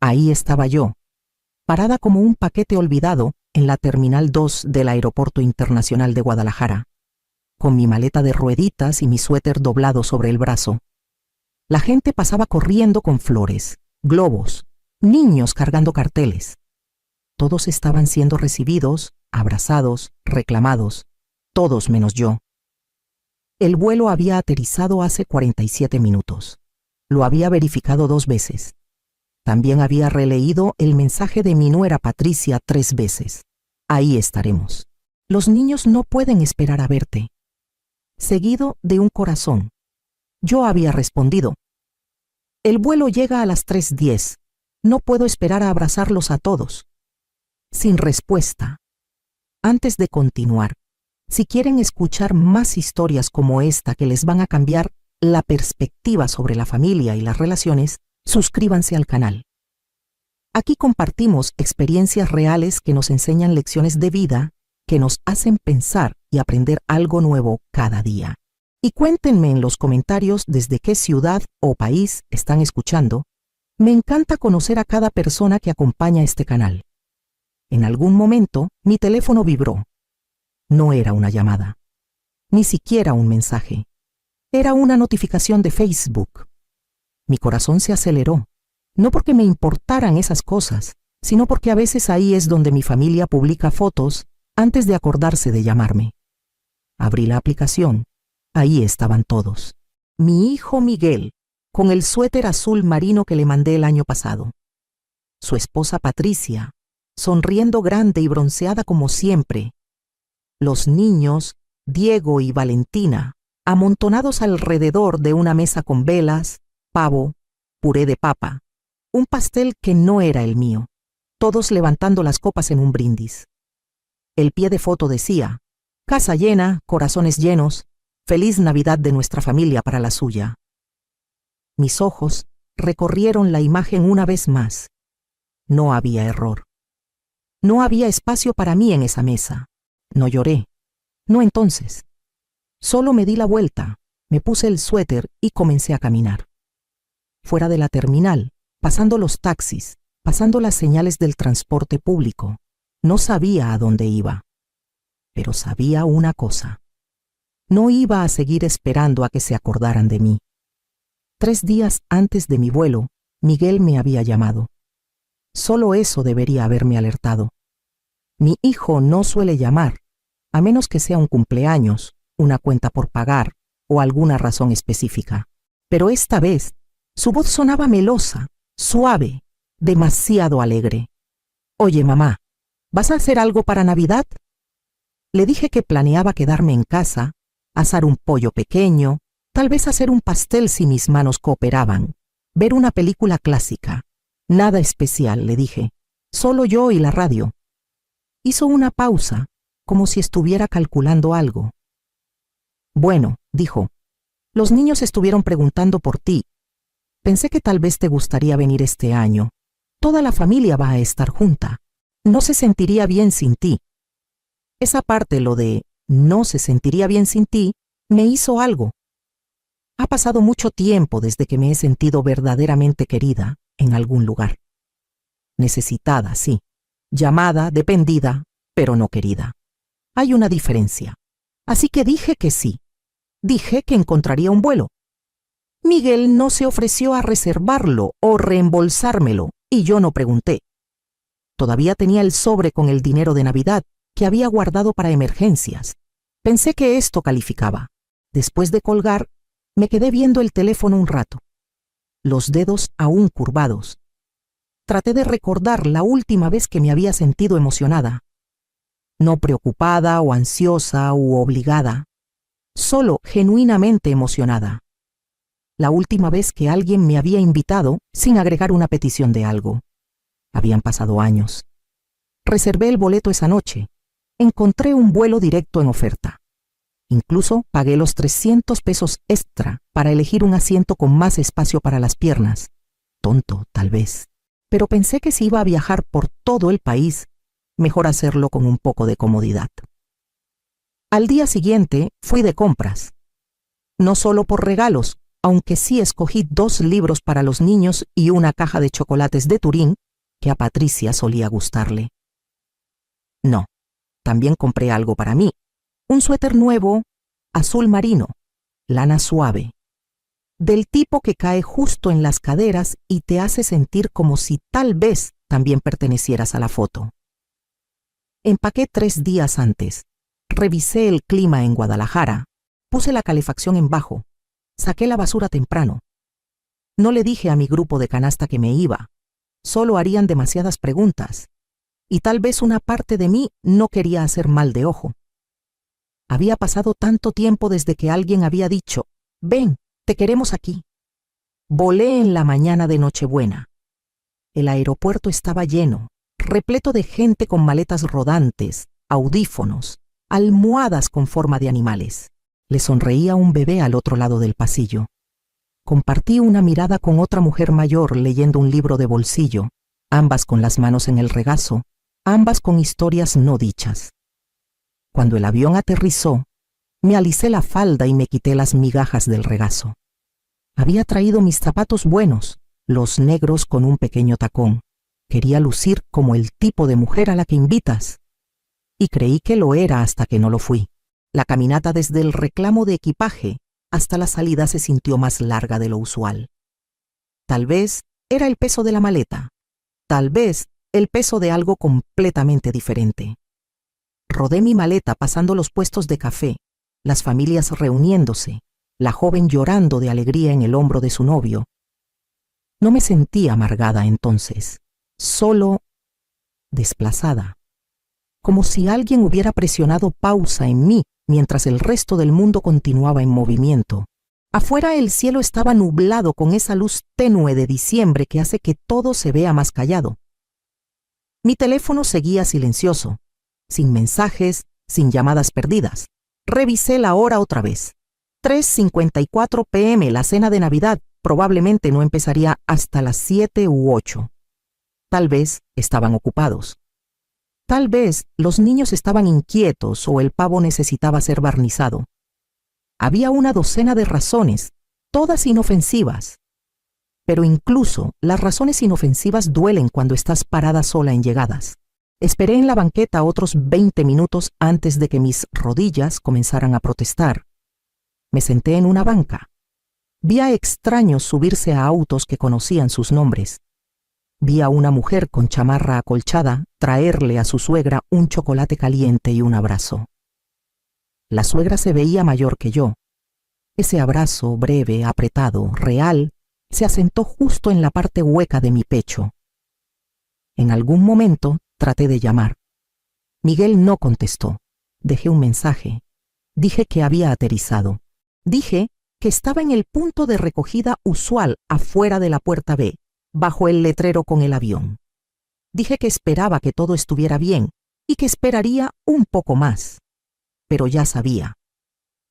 Ahí estaba yo, parada como un paquete olvidado en la Terminal 2 del Aeropuerto Internacional de Guadalajara, con mi maleta de rueditas y mi suéter doblado sobre el brazo. La gente pasaba corriendo con flores, globos, niños cargando carteles. Todos estaban siendo recibidos, abrazados, reclamados, todos menos yo. El vuelo había aterrizado hace 47 minutos. Lo había verificado 2 veces. También había releído el mensaje de mi nuera Patricia 3 veces. Ahí estaremos. Los niños no pueden esperar a verte. Seguido de un corazón. Yo había respondido. El vuelo llega a las 3:10. No puedo esperar a abrazarlos a todos. Sin respuesta. Antes de continuar, si quieren escuchar más historias como esta que les van a cambiar la perspectiva sobre la familia y las relaciones, suscríbanse al canal. Aquí compartimos experiencias reales que nos enseñan lecciones de vida, que nos hacen pensar y aprender algo nuevo cada día. Y cuéntenme en los comentarios desde qué ciudad o país están escuchando. Me encanta conocer a cada persona que acompaña este canal. En algún momento, mi teléfono vibró. No era una llamada, ni siquiera un mensaje. Era una notificación de Facebook. Mi corazón se aceleró, no porque me importaran esas cosas, sino porque a veces ahí es donde mi familia publica fotos antes de acordarse de llamarme. Abrí la aplicación. Ahí estaban todos. Mi hijo Miguel, con el suéter azul marino que le mandé el año pasado. Su esposa Patricia, sonriendo grande y bronceada como siempre. Los niños, Diego y Valentina, amontonados alrededor de una mesa con velas, pavo, puré de papa, un pastel que no era el mío, todos levantando las copas en un brindis. El pie de foto decía, casa llena, corazones llenos, feliz Navidad de nuestra familia para la suya. Mis ojos recorrieron la imagen una vez más. No había error. No había espacio para mí en esa mesa. No lloré. No entonces. Solo me di la vuelta, me puse el suéter y comencé a caminar. Fuera de la terminal, pasando los taxis, pasando las señales del transporte público. No sabía a dónde iba. Pero sabía una cosa. No iba a seguir esperando a que se acordaran de mí. 3 días antes de mi vuelo, Miguel me había llamado. Solo eso debería haberme alertado. Mi hijo no suele llamar, a menos que sea un cumpleaños, una cuenta por pagar o alguna razón específica. Pero esta vez, su voz sonaba melosa, suave, demasiado alegre. Oye, mamá, ¿vas a hacer algo para Navidad? Le dije que planeaba quedarme en casa, asar un pollo pequeño, tal vez hacer un pastel si mis manos cooperaban, ver una película clásica. Nada especial, le dije, solo yo y la radio. Hizo una pausa, como si estuviera calculando algo. Bueno, dijo, los niños estuvieron preguntando por ti. Pensé que tal vez te gustaría venir este año. Toda la familia va a estar junta. No se sentiría bien sin ti. Esa parte, lo de no se sentiría bien sin ti, me hizo algo. Ha pasado mucho tiempo desde que me he sentido verdaderamente querida en algún lugar. Necesitada, sí. Llamada, dependida, pero no querida. Hay una diferencia. Así que dije que sí. Dije que encontraría un vuelo. Miguel no se ofreció a reservarlo o reembolsármelo, y yo no pregunté. Todavía tenía el sobre con el dinero de Navidad que había guardado para emergencias. Pensé que esto calificaba. Después de colgar, me quedé viendo el teléfono un rato. Los dedos aún curvados. Traté de recordar la última vez que me había sentido emocionada. No preocupada o ansiosa u obligada. Solo genuinamente emocionada. La última vez que alguien me había invitado sin agregar una petición de algo. Habían pasado años. Reservé el boleto esa noche. Encontré un vuelo directo en oferta. Incluso pagué los 300 pesos extra para elegir un asiento con más espacio para las piernas. Tonto, tal vez. Pero pensé que si iba a viajar por todo el país, mejor hacerlo con un poco de comodidad. Al día siguiente fui de compras. No solo por regalos, aunque sí escogí 2 libros para los niños y una caja de chocolates de Turín, que a Patricia solía gustarle. No, también compré algo para mí. Un suéter nuevo, azul marino, lana suave, del tipo que cae justo en las caderas y te hace sentir como si tal vez también pertenecieras a la foto. Empaqué 3 días antes. Revisé el clima en Guadalajara. Puse la calefacción en bajo. Saqué la basura temprano. No le dije a mi grupo de canasta que me iba. Solo harían demasiadas preguntas. Y tal vez una parte de mí no quería hacer mal de ojo. Había pasado tanto tiempo desde que alguien había dicho, «Ven, te queremos aquí». Volé en la mañana de Nochebuena. El aeropuerto estaba lleno, repleto de gente con maletas rodantes, audífonos, almohadas con forma de animales. Le sonreía un bebé al otro lado del pasillo. Compartí una mirada con otra mujer mayor leyendo un libro de bolsillo, ambas con las manos en el regazo, ambas con historias no dichas. Cuando el avión aterrizó, me alicé la falda y me quité las migajas del regazo. Había traído mis zapatos buenos, los negros con un pequeño tacón. Quería lucir como el tipo de mujer a la que invitas. Y creí que lo era hasta que no lo fui. La caminata desde el reclamo de equipaje hasta la salida se sintió más larga de lo usual. Tal vez era el peso de la maleta. Tal vez el peso de algo completamente diferente. Rodé mi maleta pasando los puestos de café, las familias reuniéndose, la joven llorando de alegría en el hombro de su novio. No me sentí amargada entonces, solo desplazada, como si alguien hubiera presionado pausa en mí mientras el resto del mundo continuaba en movimiento. Afuera el cielo estaba nublado con esa luz tenue de diciembre que hace que todo se vea más callado. Mi teléfono seguía silencioso, sin mensajes, sin llamadas perdidas. Revisé la hora otra vez. 3:54 p.m. La cena de Navidad probablemente no empezaría hasta las 7 u 8. Tal vez estaban ocupados. Tal vez los niños estaban inquietos o el pavo necesitaba ser barnizado. Había una docena de razones, todas inofensivas. Pero incluso las razones inofensivas duelen cuando estás parada sola en llegadas. Esperé en la banqueta otros 20 minutos antes de que mis rodillas comenzaran a protestar. Me senté en una banca. Vi a extraños subirse a autos que conocían sus nombres. Vi a una mujer con chamarra acolchada traerle a su suegra un chocolate caliente y un abrazo. La suegra se veía mayor que yo. Ese abrazo breve, apretado, real, se asentó justo en la parte hueca de mi pecho. En algún momento traté de llamar. Miguel no contestó. Dejé un mensaje. Dije que había aterrizado. Dije que estaba en el punto de recogida usual afuera de la puerta B, bajo el letrero con el avión. Dije que esperaba que todo estuviera bien y que esperaría un poco más. Pero ya sabía.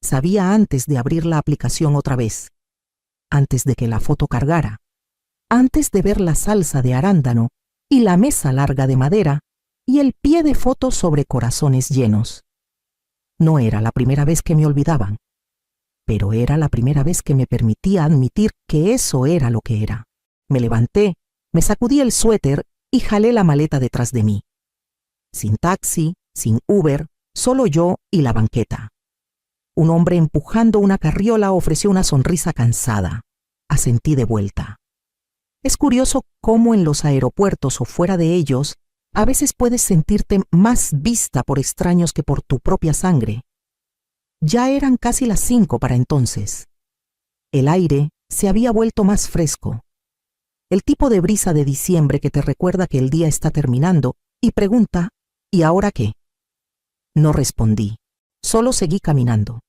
Sabía antes de abrir la aplicación otra vez, antes de que la foto cargara, antes de ver la salsa de arándano y la mesa larga de madera y el pie de foto sobre corazones llenos. No era la primera vez que me olvidaban, pero era la primera vez que me permitía admitir que eso era lo que era. Me levanté, me sacudí el suéter y jalé la maleta detrás de mí. Sin taxi, sin Uber, solo yo y la banqueta. Un hombre empujando una carriola ofreció una sonrisa cansada. Asentí de vuelta. Es curioso cómo en los aeropuertos o fuera de ellos, a veces puedes sentirte más vista por extraños que por tu propia sangre. Ya eran casi las 5 para entonces. El aire se había vuelto más fresco. El tipo de brisa de diciembre que te recuerda que el día está terminando y pregunta, ¿y ahora qué? No respondí, solo seguí caminando.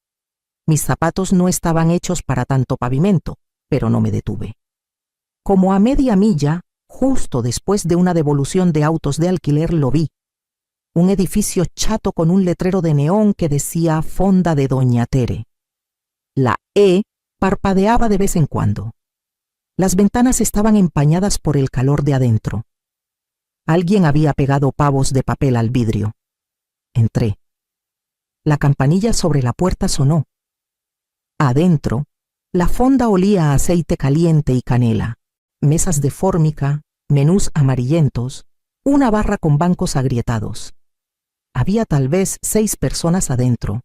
Mis zapatos no estaban hechos para tanto pavimento, pero no me detuve. Como a media milla, justo después de una devolución de autos de alquiler, lo vi. Un edificio chato con un letrero de neón que decía Fonda de Doña Tere. La E parpadeaba de vez en cuando. Las ventanas estaban empañadas por el calor de adentro. Alguien había pegado pavos de papel al vidrio. Entré. La campanilla sobre la puerta sonó. Adentro, La fonda olía a aceite caliente y canela, mesas de fórmica, menús amarillentos, una barra con bancos agrietados. Había tal vez 6 personas adentro.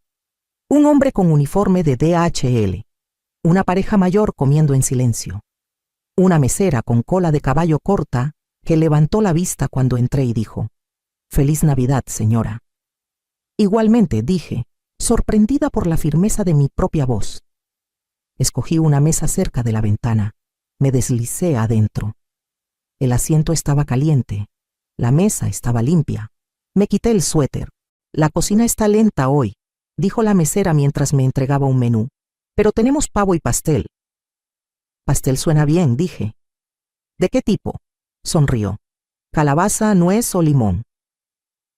Un hombre con uniforme de DHL, una pareja mayor comiendo en silencio, una mesera con cola de caballo corta que levantó la vista cuando entré y dijo: «Feliz Navidad, señora». Igualmente, dije, sorprendida por la firmeza de mi propia voz. Escogí una mesa cerca de la ventana. Me deslicé adentro. El asiento estaba caliente. La mesa estaba limpia. Me quité el suéter. «La cocina está lenta hoy», dijo la mesera mientras me entregaba un menú. «Pero tenemos pavo y pastel». «Pastel suena bien», dije. «¿De qué tipo?», sonrió. «Calabaza, nuez o limón».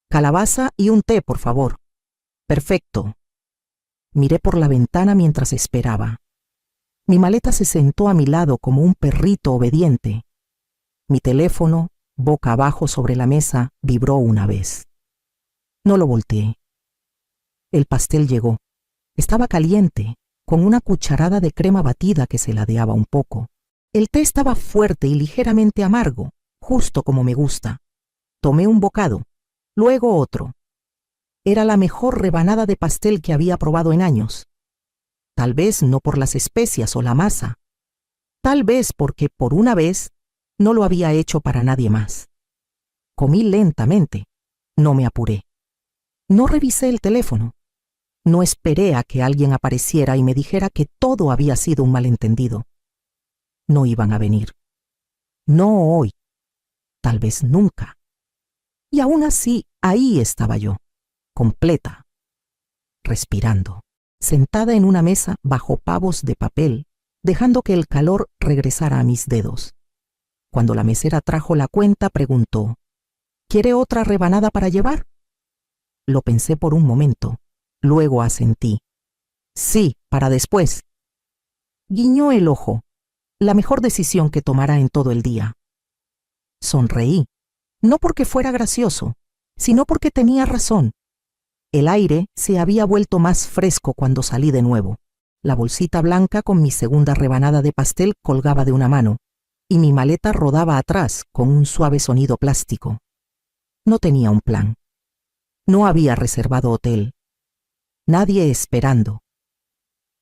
«Calabaza y un té, por favor». «Perfecto». Miré por la ventana mientras esperaba. Mi maleta se sentó a mi lado como un perrito obediente. Mi teléfono, boca abajo sobre la mesa, vibró una vez. No lo volteé. El pastel llegó. Estaba caliente, con una cucharada de crema batida que se ladeaba un poco. El té estaba fuerte y ligeramente amargo, justo como me gusta. Tomé un bocado, luego otro. Era la mejor rebanada de pastel que había probado en años. Tal vez no por las especias o la masa. Tal vez porque, por una vez, no lo había hecho para nadie más. Comí lentamente. No me apuré. No revisé el teléfono. No esperé a que alguien apareciera y me dijera que todo había sido un malentendido. No iban a venir. No hoy. Tal vez nunca. Y aún así, ahí estaba yo, completa, respirando, sentada en una mesa bajo pavos de papel, dejando que el calor regresara a mis dedos. Cuando la mesera trajo la cuenta, preguntó: «¿Quiere otra rebanada para llevar?». Lo pensé por un momento, luego asentí. «Sí, para después». Guiñó el ojo, la mejor decisión que tomará en todo el día. Sonreí, no porque fuera gracioso, sino porque tenía razón. El aire se había vuelto más fresco cuando salí de nuevo. La bolsita blanca con mi segunda rebanada de pastel colgaba de una mano, y mi maleta rodaba atrás con un suave sonido plástico. No tenía un plan. No había reservado hotel. Nadie esperando.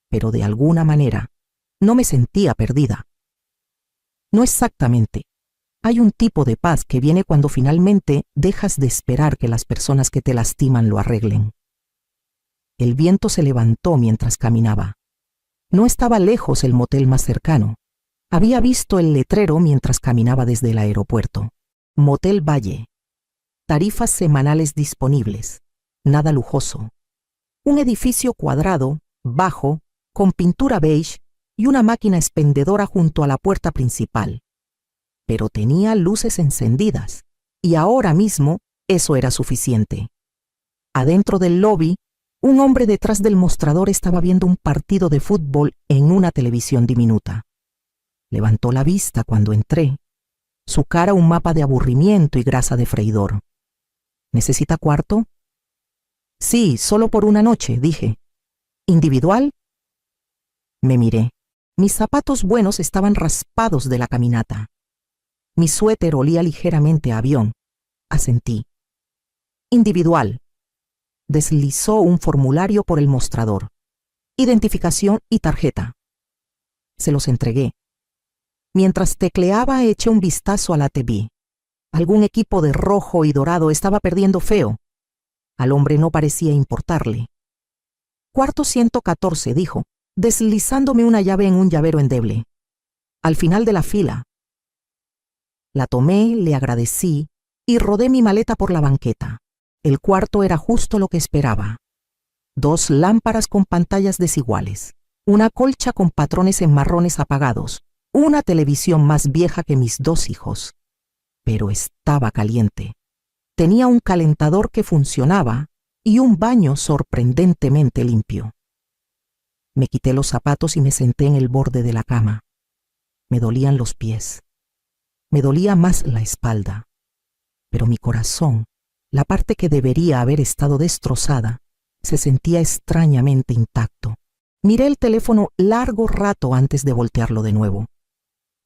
Pero de alguna manera, no me sentía perdida. No exactamente. Hay un tipo de paz que viene cuando finalmente dejas de esperar que las personas que te lastiman lo arreglen. El viento se levantó mientras caminaba. No estaba lejos el motel más cercano. Había visto el letrero mientras caminaba desde el aeropuerto. Motel Valle. Tarifas semanales disponibles. Nada lujoso. Un edificio cuadrado, bajo, con pintura beige y una máquina expendedora junto a la puerta principal. Pero tenía luces encendidas, y ahora mismo eso era suficiente. Adentro del lobby, un hombre detrás del mostrador estaba viendo un partido de fútbol en una televisión diminuta. Levantó la vista cuando entré, su cara un mapa de aburrimiento y grasa de freidor. ¿Necesita cuarto? Sí, solo por una noche, dije. ¿Individual? Me miré. Mis zapatos buenos estaban raspados de la caminata. Mi suéter olía ligeramente a avión. Asentí. Individual. Deslizó un formulario por el mostrador. Identificación y tarjeta. Se los entregué. Mientras tecleaba, eché un vistazo a la TV. Algún equipo de rojo y dorado estaba perdiendo feo. Al hombre no parecía importarle. Cuarto 114, dijo, deslizándome una llave en un llavero endeble. Al final de la fila. La tomé, le agradecí y rodé mi maleta por la banqueta. El cuarto era justo lo que esperaba. 2 lámparas con pantallas desiguales, una colcha con patrones en marrones apagados, una televisión más vieja que mis 2 hijos. Pero estaba caliente. Tenía un calentador que funcionaba y un baño sorprendentemente limpio. Me quité los zapatos y me senté en el borde de la cama. Me dolían los pies. Me dolía más la espalda. Pero mi corazón, la parte que debería haber estado destrozada, se sentía extrañamente intacto. Miré el teléfono largo rato antes de voltearlo de nuevo.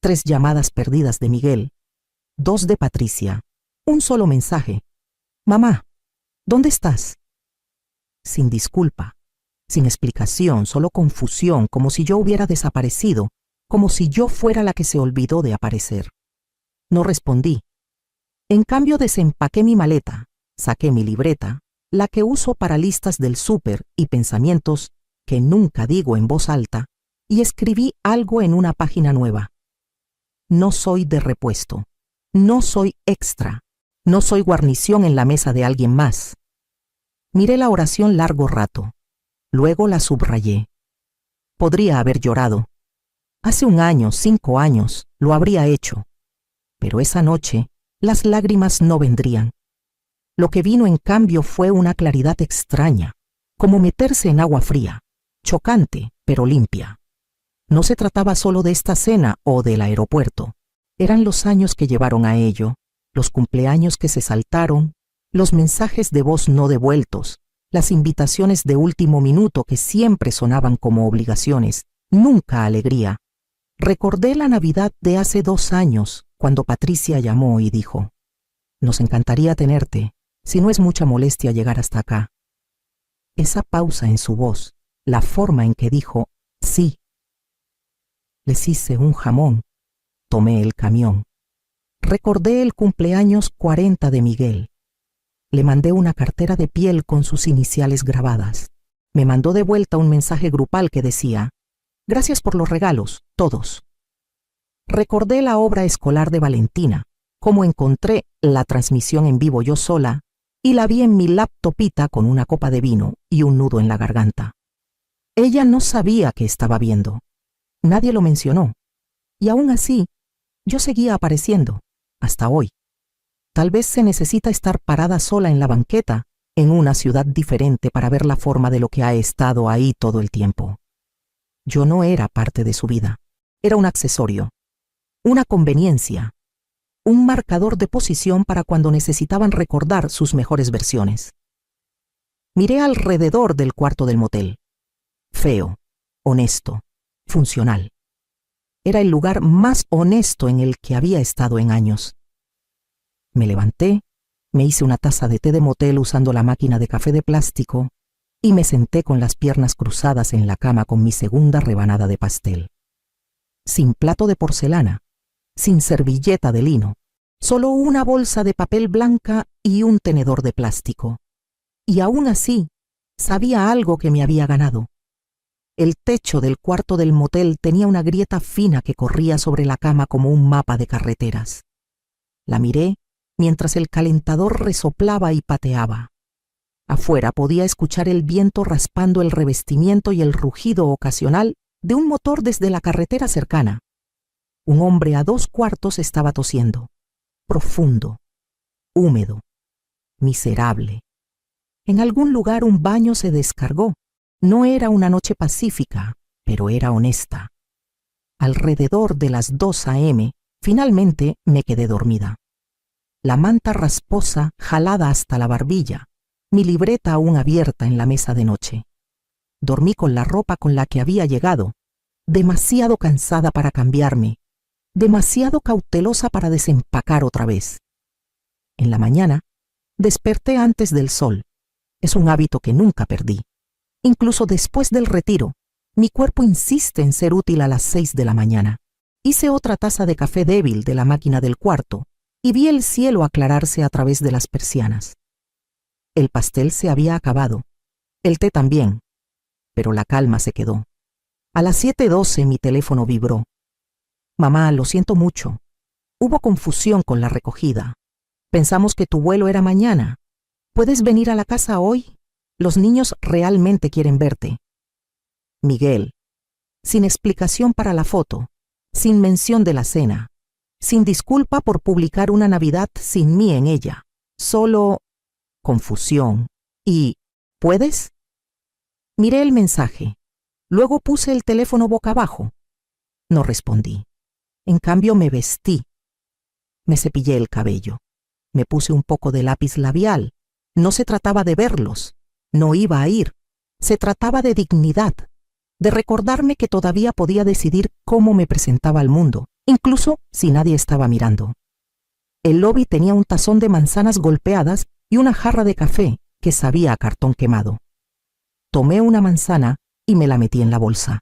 3 llamadas perdidas de Miguel, 2 de Patricia, un solo mensaje. Mamá, ¿dónde estás? Sin disculpa, sin explicación, solo confusión, como si yo hubiera desaparecido, como si yo fuera la que se olvidó de aparecer. No respondí. En cambio desempaqué mi maleta, saqué mi libreta, la que uso para listas del súper y pensamientos que nunca digo en voz alta, y escribí algo en una página nueva. No soy de repuesto, no soy extra, no soy guarnición en la mesa de alguien más. Miré la oración largo rato, luego la subrayé. Podría haber llorado. Hace 1 año, 5 años, lo habría hecho. Pero esa noche, las lágrimas no vendrían. Lo que vino en cambio fue una claridad extraña, como meterse en agua fría, chocante, pero limpia. No se trataba solo de esta cena o del aeropuerto. Eran los años que llevaron a ello, los cumpleaños que se saltaron, los mensajes de voz no devueltos, las invitaciones de último minuto que siempre sonaban como obligaciones, nunca alegría. Recordé la Navidad de hace 2 años, cuando Patricia llamó y dijo: «Nos encantaría tenerte, si no es mucha molestia llegar hasta acá». Esa pausa en su voz, la forma en que dijo «sí». Les hice un jamón, tomé el camión. Recordé el cumpleaños 40 de Miguel. Le mandé una cartera de piel con sus iniciales grabadas. Me mandó de vuelta un mensaje grupal que decía: «Gracias por los regalos, todos». Recordé la obra escolar de Valentina, cómo encontré la transmisión en vivo yo sola y la vi en mi laptopita con una copa de vino y un nudo en la garganta. Ella no sabía que estaba viendo. Nadie lo mencionó. Y aún así, yo seguía apareciendo, hasta hoy. Tal vez se necesita estar parada sola en la banqueta, en una ciudad diferente para ver la forma de lo que ha estado ahí todo el tiempo. Yo no era parte de su vida. Era un accesorio, una conveniencia, un marcador de posición para cuando necesitaban recordar sus mejores versiones. Miré alrededor del cuarto del motel. Feo, honesto, funcional. Era el lugar más honesto en el que había estado en años. Me levanté, me hice una taza de té de motel usando la máquina de café de plástico y me senté con las piernas cruzadas en la cama con mi segunda rebanada de pastel. Sin plato de porcelana, sin servilleta de lino, solo una bolsa de papel blanca y un tenedor de plástico. Y aún así, sabía algo que me había ganado. El techo del cuarto del motel tenía una grieta fina que corría sobre la cama como un mapa de carreteras. La miré mientras el calentador resoplaba y pateaba. Afuera podía escuchar el viento raspando el revestimiento y el rugido ocasional de un motor desde la carretera cercana. Un hombre a 2 cuartos estaba tosiendo, profundo, húmedo, miserable. En algún lugar un baño se descargó. No era una noche pacífica, pero era honesta. Alrededor de las 2 a.m., finalmente me quedé dormida. La manta rasposa jalada hasta la barbilla, mi libreta aún abierta en la mesa de noche. Dormí con la ropa con la que había llegado, demasiado cansada para cambiarme, demasiado cautelosa para desempacar otra vez. En la mañana, desperté antes del sol. Es un hábito que nunca perdí. Incluso después del retiro, mi cuerpo insiste en ser útil a las 6 de la mañana. Hice otra taza de café débil de la máquina del cuarto y vi el cielo aclararse a través de las persianas. El pastel se había acabado, el té también, pero la calma se quedó. A las 7:12 mi teléfono vibró. «Mamá, lo siento mucho. Hubo confusión con la recogida. Pensamos que tu vuelo era mañana. ¿Puedes venir a la casa hoy? Los niños realmente quieren verte». Miguel, sin explicación para la foto, sin mención de la cena, sin disculpa por publicar una Navidad sin mí en ella, solo confusión y «¿Puedes?». Miré el mensaje, luego puse el teléfono boca abajo. No respondí. En cambio me vestí. Me cepillé el cabello. Me puse un poco de lápiz labial. No se trataba de verlos. No iba a ir. Se trataba de dignidad. de recordarme que todavía podía decidir cómo me presentaba al mundo, incluso si nadie estaba mirando. El lobby tenía un tazón de manzanas golpeadas y una jarra de café que sabía a cartón quemado. Tomé una manzana y me la metí en la bolsa.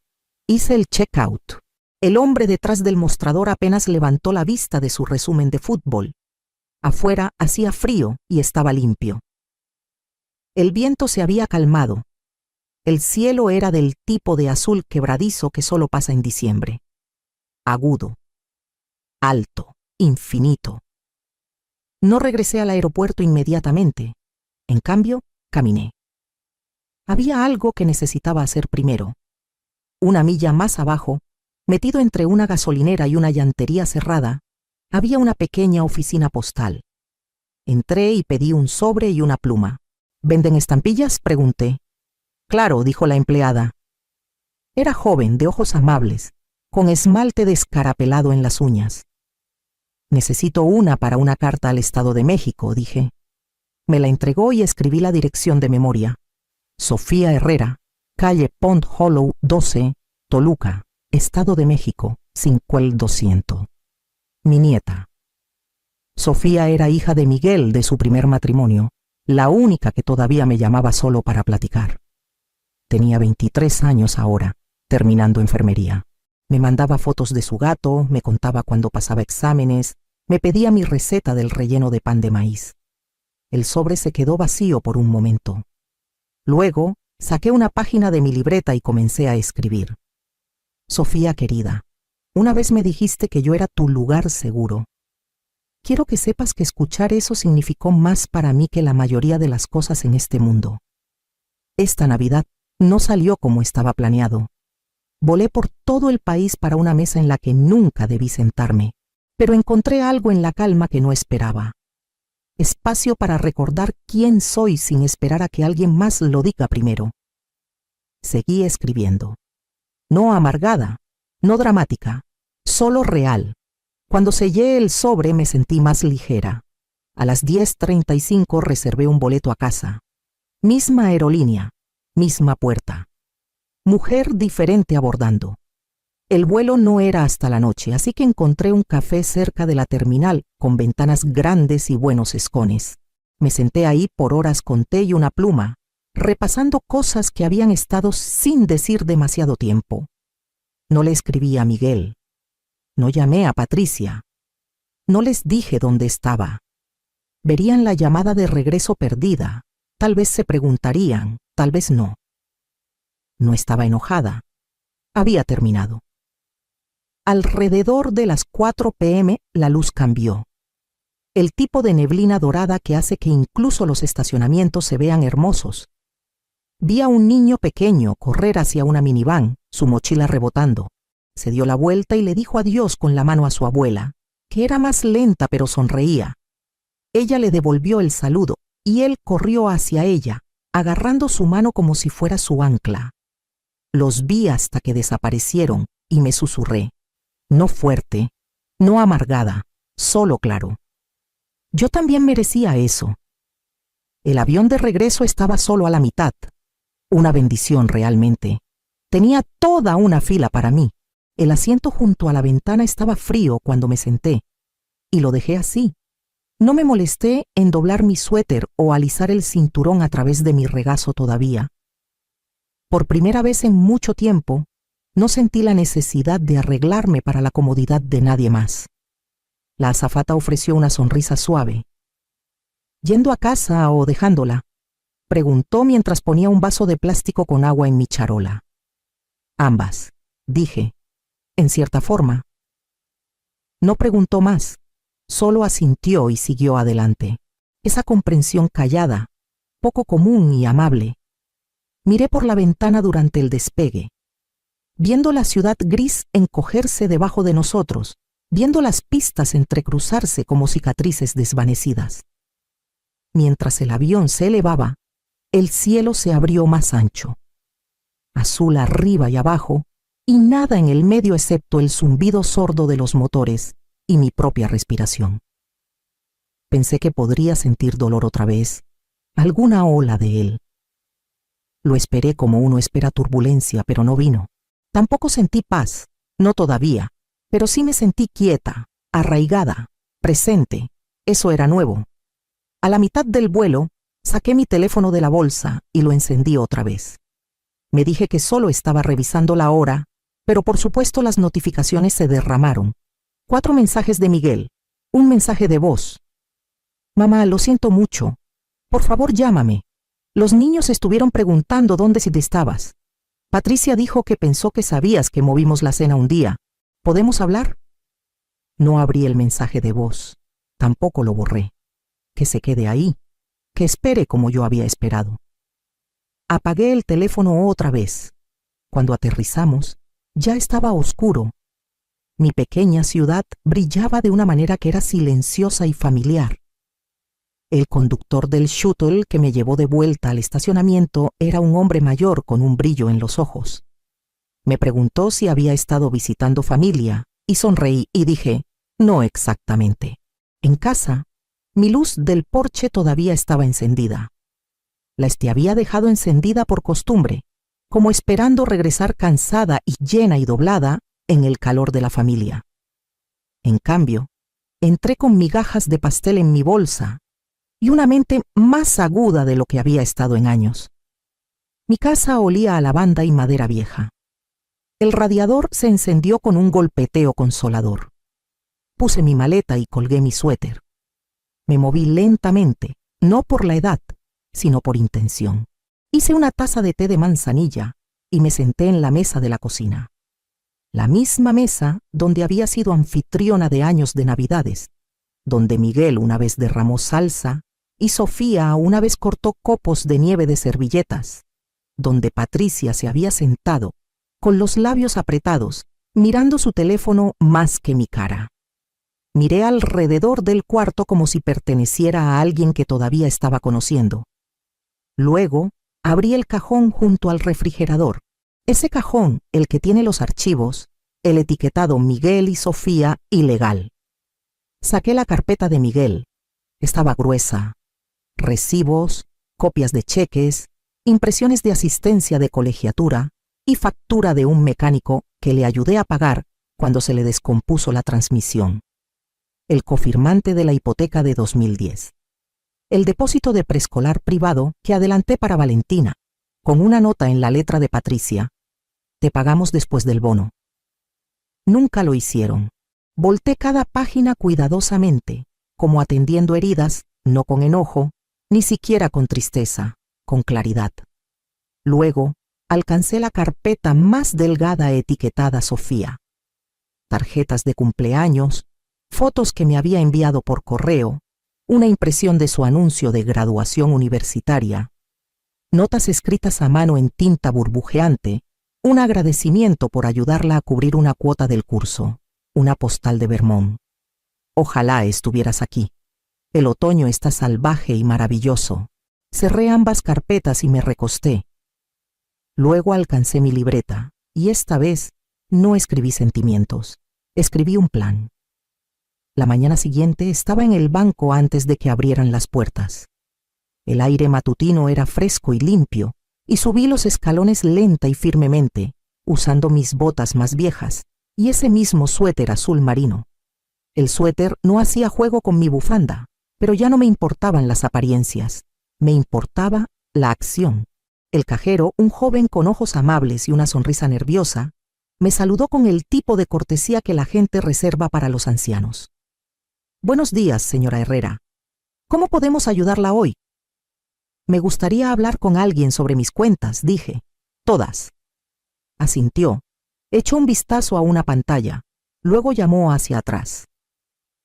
Hice el check-out. El hombre detrás del mostrador apenas levantó la vista de su resumen de fútbol. Afuera hacía frío y estaba limpio. El viento se había calmado. El cielo era del tipo de azul quebradizo que solo pasa en diciembre. Agudo, alto, infinito. No regresé al aeropuerto inmediatamente. En cambio, caminé. Había algo que necesitaba hacer primero. Una milla más abajo, metido entre una gasolinera y una llantería cerrada, había una pequeña oficina postal. Entré y pedí un sobre y una pluma. ¿Venden estampillas?, pregunté. Claro, dijo la empleada. Era joven, de ojos amables, con esmalte descarapelado en las uñas. Necesito una para una carta al Estado de México, dije. Me la entregó y escribí la dirección de memoria. Sofía Herrera, calle Pond Hollow 12, Toluca, Estado de México, 5200. Mi nieta. Sofía era hija de Miguel de su primer matrimonio, la única que todavía me llamaba solo para platicar. Tenía 23 años ahora, terminando enfermería. Me mandaba fotos de su gato, me contaba cuando pasaba exámenes, me pedía mi receta del relleno de pan de maíz. El sobre se quedó vacío por un momento. Luego, saqué una página de mi libreta y comencé a escribir. Sofía querida, una vez me dijiste que yo era tu lugar seguro. Quiero que sepas que escuchar eso significó más para mí que la mayoría de las cosas en este mundo. Esta Navidad no salió como estaba planeado. Volé por todo el país para una mesa en la que nunca debí sentarme, pero encontré algo en la calma que no esperaba. Espacio para recordar quién soy sin esperar a que alguien más lo diga primero. Seguí escribiendo. No amargada, no dramática, solo real. Cuando sellé el sobre me sentí más ligera. A las 10:35 reservé un boleto a casa. Misma aerolínea, misma puerta. Mujer diferente abordando. El vuelo no era hasta la noche, así que encontré un café cerca de la terminal con ventanas grandes y buenos escones. Me senté ahí por horas con té y una pluma, repasando cosas que habían estado sin decir demasiado tiempo. No le escribí a Miguel. No llamé a Patricia. No les dije dónde estaba. Verían la llamada de regreso perdida. Tal vez se preguntarían, tal vez no. No estaba enojada. Había terminado. Alrededor de las 4 p.m. la luz cambió. El tipo de neblina dorada que hace que incluso los estacionamientos se vean hermosos. Vi a un niño pequeño correr hacia una minivan, su mochila rebotando. Se dio la vuelta y le dijo adiós con la mano a su abuela, que era más lenta pero sonreía. Ella le devolvió el saludo y él corrió hacia ella, agarrando su mano como si fuera su ancla. Los vi hasta que desaparecieron y me susurré. No fuerte, no amargada, solo claro. Yo también merecía eso. El avión de regreso estaba solo a la mitad. Una bendición realmente. Tenía toda una fila para mí. El asiento junto a la ventana estaba frío cuando me senté, y lo dejé así. No me molesté en doblar mi suéter o alisar el cinturón a través de mi regazo todavía. Por primera vez en mucho tiempo, no sentí la necesidad de arreglarme para la comodidad de nadie más. La azafata ofreció una sonrisa suave. ¿Yendo a casa o dejándola?, preguntó mientras ponía un vaso de plástico con agua en mi charola. Ambas, dije, en cierta forma. No preguntó más, solo asintió y siguió adelante. Esa comprensión callada, poco común y amable. Miré por la ventana durante el despegue, viendo la ciudad gris encogerse debajo de nosotros, viendo las pistas entrecruzarse como cicatrices desvanecidas. Mientras el avión se elevaba, el cielo se abrió más ancho, azul arriba y abajo, y nada en el medio excepto el zumbido sordo de los motores y mi propia respiración. Pensé que podría sentir dolor otra vez, alguna ola de él. Lo esperé como uno espera turbulencia, pero no vino. Tampoco sentí paz, no todavía, pero sí me sentí quieta, arraigada, presente. Eso era nuevo. A la mitad del vuelo, saqué mi teléfono de la bolsa y lo encendí otra vez. Me dije que solo estaba revisando la hora, pero por supuesto las notificaciones se derramaron. 4 mensajes de Miguel, un mensaje de voz. Mamá, lo siento mucho. Por favor, llámame. Los niños estuvieron preguntando dónde si estabas. Patricia dijo que pensó que sabías que movimos la cena un día. ¿Podemos hablar? No abrí el mensaje de voz. Tampoco lo borré. Que se quede ahí. Que espere como yo había esperado. Apagué el teléfono otra vez. Cuando aterrizamos, ya estaba oscuro. Mi pequeña ciudad brillaba de una manera que era silenciosa y familiar. El conductor del shuttle que me llevó de vuelta al estacionamiento era un hombre mayor con un brillo en los ojos. Me preguntó si había estado visitando familia y sonreí y dije, no exactamente. En casa, mi luz del porche todavía estaba encendida. La había dejado encendida por costumbre, como esperando regresar cansada y llena y doblada en el calor de la familia. En cambio, entré con migajas de pastel en mi bolsa y una mente más aguda de lo que había estado en años. Mi casa olía a lavanda y madera vieja. El radiador se encendió con un golpeteo consolador. Puse mi maleta y colgué mi suéter. Me moví lentamente, no por la edad, sino por intención. Hice una taza de té de manzanilla y me senté en la mesa de la cocina. La misma mesa donde había sido anfitriona de años de Navidades, donde Miguel una vez derramó salsa y Sofía una vez cortó copos de nieve de servilletas, donde Patricia se había sentado, con los labios apretados, mirando su teléfono más que mi cara. Miré alrededor del cuarto como si perteneciera a alguien que todavía estaba conociendo. Luego, abrí el cajón junto al refrigerador. Ese cajón, el que tiene los archivos, el etiquetado Miguel y Sofía ilegal. Saqué la carpeta de Miguel. Estaba gruesa. Recibos, copias de cheques, impresiones de asistencia de colegiatura y factura de un mecánico que le ayudé a pagar cuando se le descompuso la transmisión. El cofirmante de la hipoteca de 2010. El depósito de preescolar privado que adelanté para Valentina, con una nota en la letra de Patricia. Te pagamos después del bono. Nunca lo hicieron. Volté cada página cuidadosamente, como atendiendo heridas, no con enojo, ni siquiera con tristeza, con claridad. Luego, alcancé la carpeta más delgada etiquetada Sofía. Tarjetas de cumpleaños, fotos que me había enviado por correo, una impresión de su anuncio de graduación universitaria, notas escritas a mano en tinta burbujeante, un agradecimiento por ayudarla a cubrir una cuota del curso, una postal de Vermont. Ojalá estuvieras aquí. El otoño está salvaje y maravilloso. Cerré ambas carpetas y me recosté. Luego alcancé mi libreta, y esta vez no escribí sentimientos, escribí un plan. La mañana siguiente estaba en el banco antes de que abrieran las puertas. El aire matutino era fresco y limpio, y subí los escalones lenta y firmemente, usando mis botas más viejas y ese mismo suéter azul marino. El suéter no hacía juego con mi bufanda, pero ya no me importaban las apariencias, me importaba la acción. El cajero, un joven con ojos amables y una sonrisa nerviosa, me saludó con el tipo de cortesía que la gente reserva para los ancianos. Buenos días, señora Herrera. ¿Cómo podemos ayudarla hoy? Me gustaría hablar con alguien sobre mis cuentas, dije. Todas. Asintió. Echó un vistazo a una pantalla. Luego llamó hacia atrás.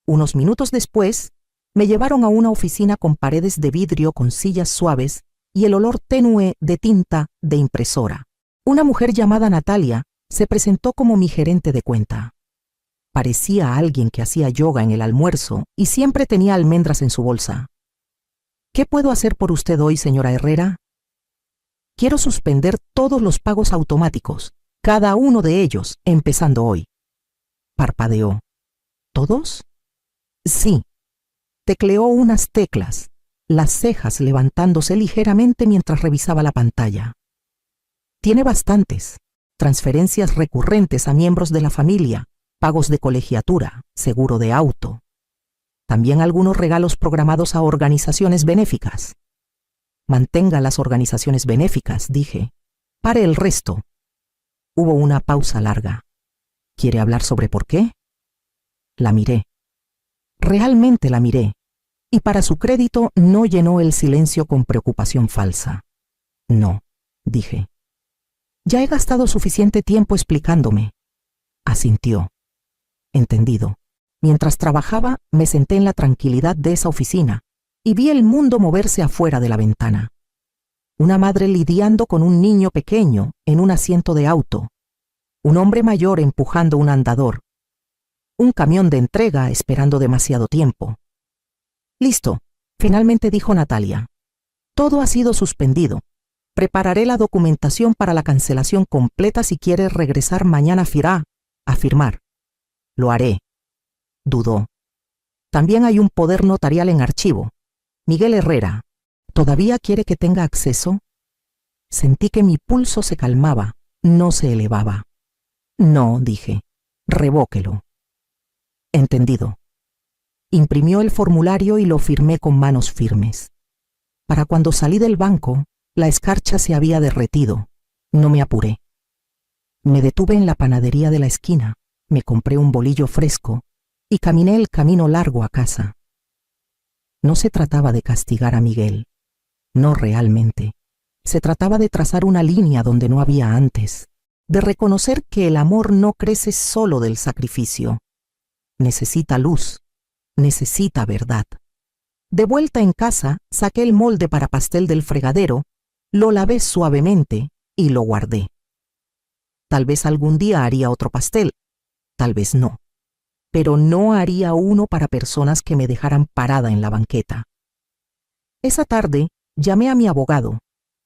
Unos minutos después, me llevaron a una oficina con paredes de vidrio con sillas suaves y el olor tenue de tinta de impresora. Una mujer llamada Natalia se presentó como mi gerente de cuenta. Parecía alguien que hacía yoga en el almuerzo y siempre tenía almendras en su bolsa. ¿Qué puedo hacer por usted hoy, señora Herrera? Quiero suspender todos los pagos automáticos, cada uno de ellos, empezando hoy. Parpadeó. ¿Todos? Sí. Tecleó unas teclas, las cejas levantándose ligeramente mientras revisaba la pantalla. Tiene bastantes. Transferencias recurrentes a miembros de la familia, pagos de colegiatura, seguro de auto. También algunos regalos programados a organizaciones benéficas. Mantenga las organizaciones benéficas, dije. Pare el resto. Hubo una pausa larga. ¿Quiere hablar sobre por qué? La miré. Realmente la miré. Y para su crédito no llenó el silencio con preocupación falsa. No, dije. Ya he gastado suficiente tiempo explicándome. Asintió. Entendido. Mientras trabajaba, me senté en la tranquilidad de esa oficina y vi el mundo moverse afuera de la ventana. Una madre lidiando con un niño pequeño en un asiento de auto. Un hombre mayor empujando un andador. Un camión de entrega esperando demasiado tiempo. Listo, finalmente dijo Natalia. Todo ha sido suspendido. Prepararé la documentación para la cancelación completa si quiere regresar mañana a firmar. Lo haré. Dudó. También hay un poder notarial en archivo. Miguel Herrera. ¿Todavía quiere que tenga acceso? Sentí que mi pulso se calmaba, no se elevaba. No, dije. Revóquelo. Entendido. Imprimió el formulario y lo firmé con manos firmes. Para cuando salí del banco, la escarcha se había derretido. No me apuré. Me detuve en la panadería de la esquina, me compré un bolillo fresco y caminé el camino largo a casa. No se trataba de castigar a Miguel. No realmente. Se trataba de trazar una línea donde no había antes, de reconocer que el amor no crece solo del sacrificio. Necesita luz, necesita verdad. De vuelta en casa, saqué el molde para pastel del fregadero, lo lavé suavemente y lo guardé. Tal vez algún día haría otro pastel, tal vez no, pero no haría uno para personas que me dejaran parada en la banqueta. Esa tarde llamé a mi abogado.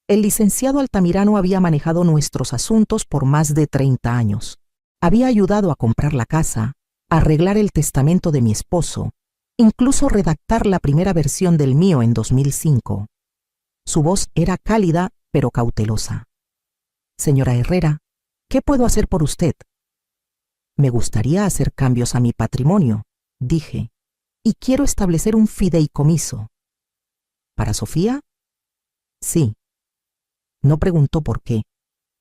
El licenciado Altamirano había manejado nuestros asuntos por más de 30 años. Había ayudado a comprar la casa, a arreglar el testamento de mi esposo, incluso redactar la primera versión del mío en 2005. Su voz era cálida, pero cautelosa. Señora Herrera, ¿qué puedo hacer por usted? Me gustaría hacer cambios a mi patrimonio, dije, y quiero establecer un fideicomiso. ¿Para Sofía? Sí. No preguntó por qué.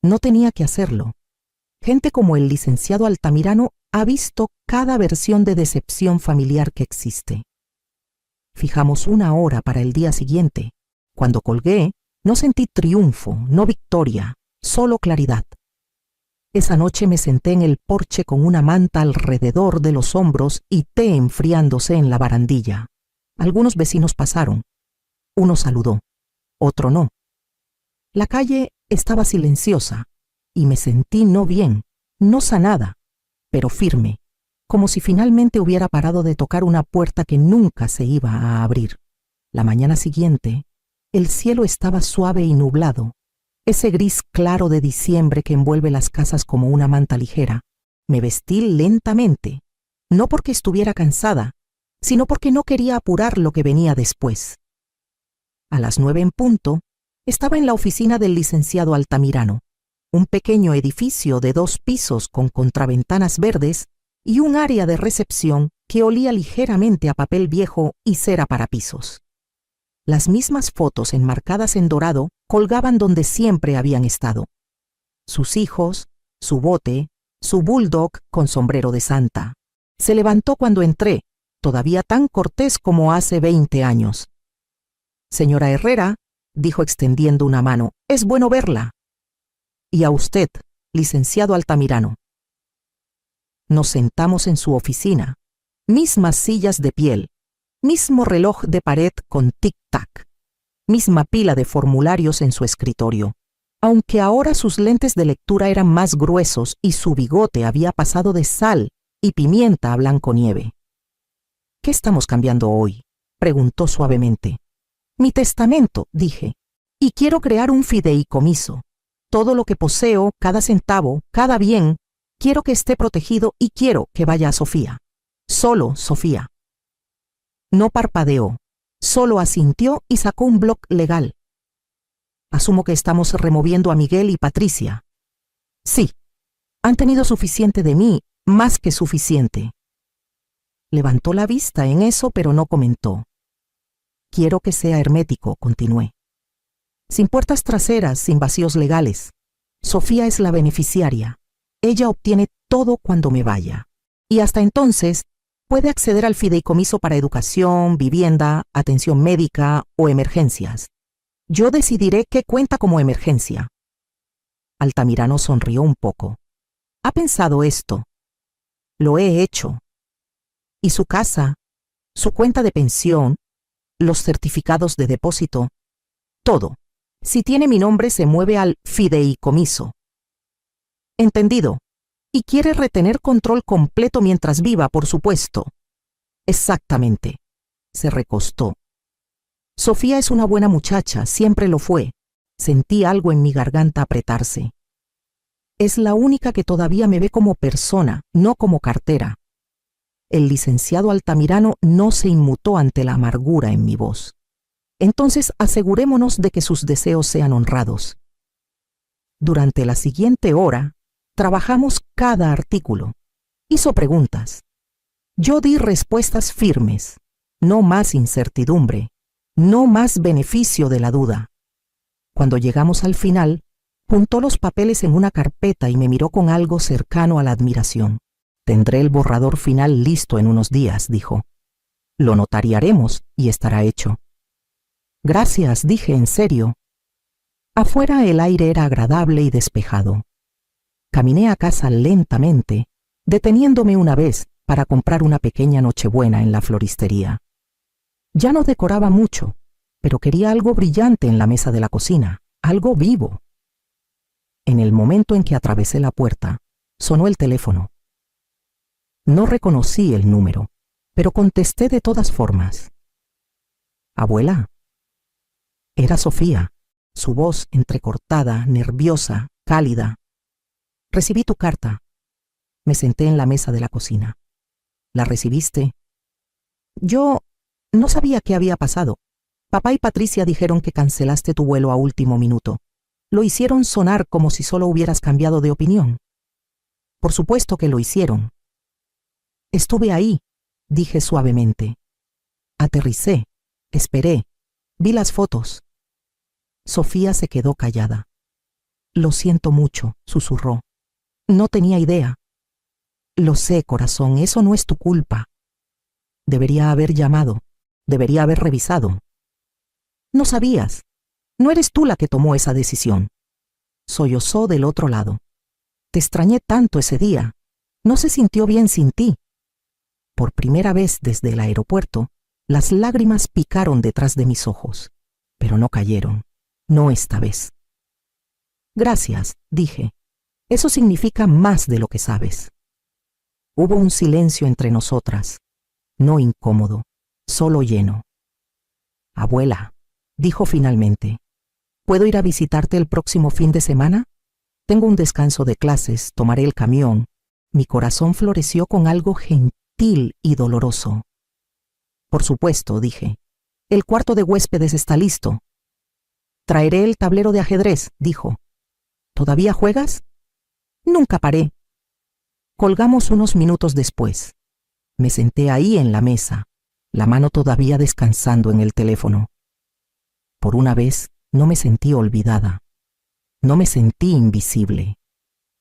No tenía que hacerlo. Gente como el licenciado Altamirano ha visto cada versión de decepción familiar que existe. Fijamos una hora para el día siguiente. Cuando colgué, no sentí triunfo, no victoria, solo claridad. Esa noche me senté en el porche con una manta alrededor de los hombros y té enfriándose en la barandilla. Algunos vecinos pasaron. Uno saludó, otro no. La calle estaba silenciosa y me sentí no bien, no sanada, pero firme, como si finalmente hubiera parado de tocar una puerta que nunca se iba a abrir. La mañana siguiente, el cielo estaba suave y nublado, ese gris claro de diciembre que envuelve las casas como una manta ligera. Me vestí lentamente, no porque estuviera cansada, sino porque no quería apurar lo que venía después. A las 9 en punto, estaba en la oficina del licenciado Altamirano, un pequeño edificio de 2 pisos con contraventanas verdes y un área de recepción que olía ligeramente a papel viejo y cera para pisos. Las mismas fotos enmarcadas en dorado colgaban donde siempre habían estado. Sus hijos, su bote, su bulldog con sombrero de santa. Se levantó cuando entré, todavía tan cortés como hace 20 años. Señora Herrera, dijo extendiendo una mano, es bueno verla. Y a usted, licenciado Altamirano. Nos sentamos en su oficina, mismas sillas de piel, mismo reloj de pared con tic-tac, misma pila de formularios en su escritorio, aunque ahora sus lentes de lectura eran más gruesos y su bigote había pasado de sal y pimienta a blanco-nieve. ¿Qué estamos cambiando hoy?, preguntó suavemente. Mi testamento, dije, y quiero crear un fideicomiso. Todo lo que poseo, cada centavo, cada bien, quiero que esté protegido y quiero que vaya a Sofía. Solo Sofía. No parpadeó, solo asintió y sacó un bloc legal. Asumo que estamos removiendo a Miguel y Patricia. Sí, han tenido suficiente de mí, más que suficiente. Levantó la vista en eso, pero no comentó. Quiero que sea hermético, continué. Sin puertas traseras, sin vacíos legales. Sofía es la beneficiaria. Ella obtiene todo cuando me vaya. Y hasta entonces puede acceder al fideicomiso para educación, vivienda, atención médica o emergencias. Yo decidiré qué cuenta como emergencia. Altamirano sonrió un poco. ¿Ha pensado esto? Lo he hecho. ¿Y su casa, su cuenta de pensión, los certificados de depósito? Todo. Si tiene mi nombre, se mueve al fideicomiso. Entendido. Y quiere retener control completo mientras viva, por supuesto. Exactamente. Se recostó. Sofía es una buena muchacha, siempre lo fue. Sentí algo en mi garganta apretarse. Es la única que todavía me ve como persona, no como cartera. El licenciado Altamirano no se inmutó ante la amargura en mi voz. Entonces asegurémonos de que sus deseos sean honrados. Durante la siguiente hora, trabajamos cada artículo. Hizo preguntas. Yo di respuestas firmes. No más incertidumbre. No más beneficio de la duda. Cuando llegamos al final, juntó los papeles en una carpeta y me miró con algo cercano a la admiración. Tendré el borrador final listo en unos días, dijo. Lo notariaremos y estará hecho. Gracias, dije en serio. Afuera el aire era agradable y despejado. Caminé a casa lentamente, deteniéndome una vez para comprar una pequeña nochebuena en la floristería. Ya no decoraba mucho, pero quería algo brillante en la mesa de la cocina, algo vivo. En el momento en que atravesé la puerta, sonó el teléfono. No reconocí el número, pero contesté de todas formas. «Abuela». Era Sofía, su voz entrecortada, nerviosa, cálida. «Recibí tu carta». Me senté en la mesa de la cocina. «¿La recibiste?» «Yo no sabía qué había pasado. Papá y Patricia dijeron que cancelaste tu vuelo a último minuto. Lo hicieron sonar como si solo hubieras cambiado de opinión». «Por supuesto que lo hicieron». «Estuve ahí», dije suavemente. Aterricé, esperé, vi las fotos. Sofía se quedó callada. «Lo siento mucho», susurró. «No tenía idea». «Lo sé, corazón, eso no es tu culpa. Debería haber llamado, debería haber revisado». «No sabías. No eres tú la que tomó esa decisión». Sollozó del otro lado. «Te extrañé tanto ese día. No se sintió bien sin ti». Por primera vez desde el aeropuerto, las lágrimas picaron detrás de mis ojos, pero no cayeron, no esta vez. «Gracias», dije. «Eso significa más de lo que sabes». Hubo un silencio entre nosotras, no incómodo, solo lleno. «Abuela», dijo finalmente, «¿puedo ir a visitarte el próximo fin de semana? Tengo un descanso de clases, tomaré el camión». Mi corazón floreció con algo gentil y doloroso. «Por supuesto», dije. «El cuarto de huéspedes está listo». «Traeré el tablero de ajedrez», dijo. «¿Todavía juegas?» «Nunca paré». Colgamos unos minutos después. Me senté ahí en la mesa, la mano todavía descansando en el teléfono. Por una vez no me sentí olvidada. No me sentí invisible.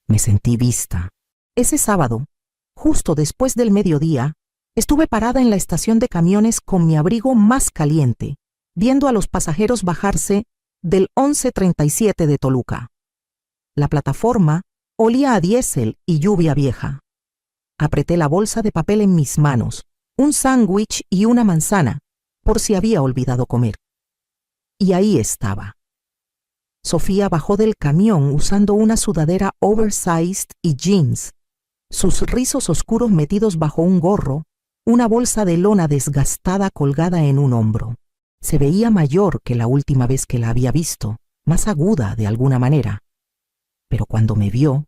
Me sentí vista. Ese sábado, justo después del mediodía, estuve parada en la estación de camiones con mi abrigo más caliente, viendo a los pasajeros bajarse del 1137 de Toluca. La plataforma olía a diésel y lluvia vieja. Apreté la bolsa de papel en mis manos, un sándwich y una manzana, por si había olvidado comer. Y ahí estaba. Sofía bajó del camión usando una sudadera oversized y jeans, sus rizos oscuros metidos bajo un gorro, una bolsa de lona desgastada colgada en un hombro. Se veía mayor que la última vez que la había visto, más aguda de alguna manera. Pero cuando me vio,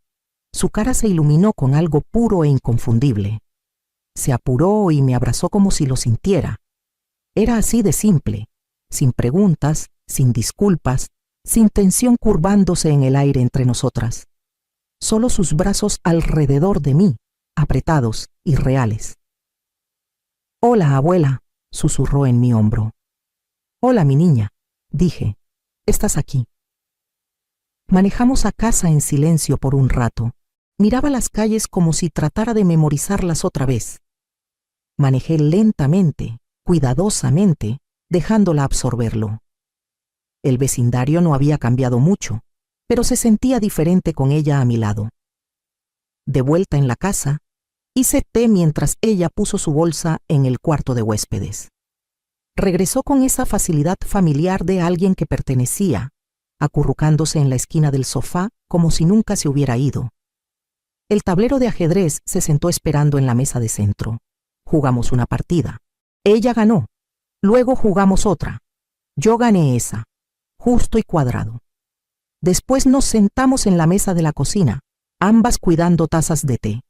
su cara se iluminó con algo puro e inconfundible. Se apuró y me abrazó como si lo sintiera. Era así de simple, sin preguntas, sin disculpas, sin tensión curvándose en el aire entre nosotras. Solo sus brazos alrededor de mí, apretados y reales. «Hola, abuela», susurró en mi hombro. «Hola, mi niña», dije. «¿Estás aquí?» Manejamos a casa en silencio por un rato. Miraba las calles como si tratara de memorizarlas otra vez. Manejé lentamente, cuidadosamente, dejándola absorberlo. El vecindario no había cambiado mucho, pero se sentía diferente con ella a mi lado. De vuelta en la casa, hice té mientras ella puso su bolsa en el cuarto de huéspedes. Regresó con esa facilidad familiar de alguien que pertenecía, acurrucándose en la esquina del sofá como si nunca se hubiera ido. El tablero de ajedrez se sentó esperando en la mesa de centro. Jugamos una partida. Ella ganó. Luego jugamos otra. Yo gané esa. Justo y cuadrado. Después nos sentamos en la mesa de la cocina, ambas cuidando tazas de té.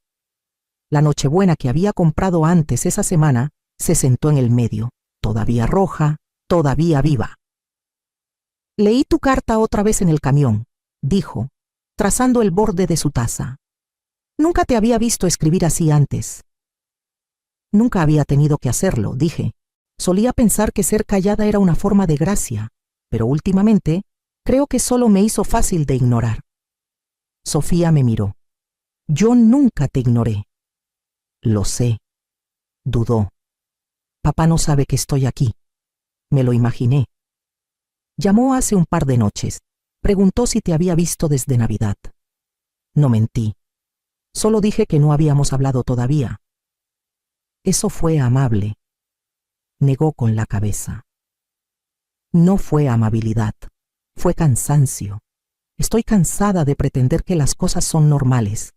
La Nochebuena que había comprado antes esa semana se sentó en el medio, todavía roja, todavía viva. «Leí tu carta otra vez en el camión», dijo, trazando el borde de su taza. «Nunca te había visto escribir así antes». Nunca había tenido que hacerlo, dije. Solía pensar que ser callada era una forma de gracia, pero últimamente creo que solo me hizo fácil de ignorar. Sofía me miró. «Yo nunca te ignoré». «Lo sé», dudó. «Papá no sabe que estoy aquí». Me lo imaginé. Llamó hace un par de noches. Preguntó si te había visto desde Navidad. No mentí. Solo dije que no habíamos hablado todavía. Eso fue amable. Negó con la cabeza. No fue amabilidad. Fue cansancio. Estoy cansada de pretender que las cosas son normales.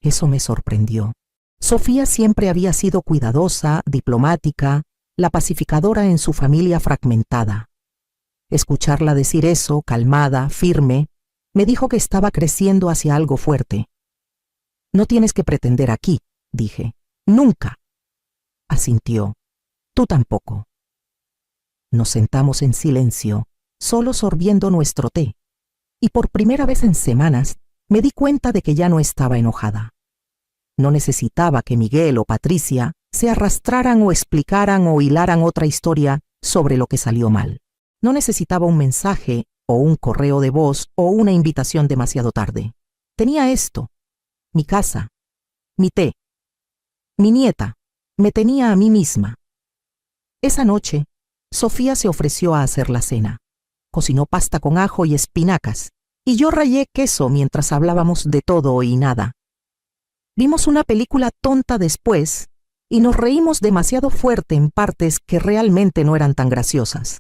Eso me sorprendió. Sofía siempre había sido cuidadosa, diplomática, la pacificadora en su familia fragmentada. Escucharla decir eso, calmada, firme, me dijo que estaba creciendo hacia algo fuerte. «No tienes que pretender aquí», dije. «Nunca». Asintió. «Tú tampoco». Nos sentamos en silencio, solo sorbiendo nuestro té, y por primera vez en semanas me di cuenta de que ya no estaba enojada. No necesitaba que Miguel o Patricia se arrastraran o explicaran o hilaran otra historia sobre lo que salió mal. No necesitaba un mensaje o un correo de voz o una invitación demasiado tarde. Tenía esto: mi casa, mi té, mi nieta, me tenía a mí misma. Esa noche, Sofía se ofreció a hacer la cena. Cocinó pasta con ajo y espinacas, y yo rallé queso mientras hablábamos de todo y nada. Vimos una película tonta después y nos reímos demasiado fuerte en partes que realmente no eran tan graciosas.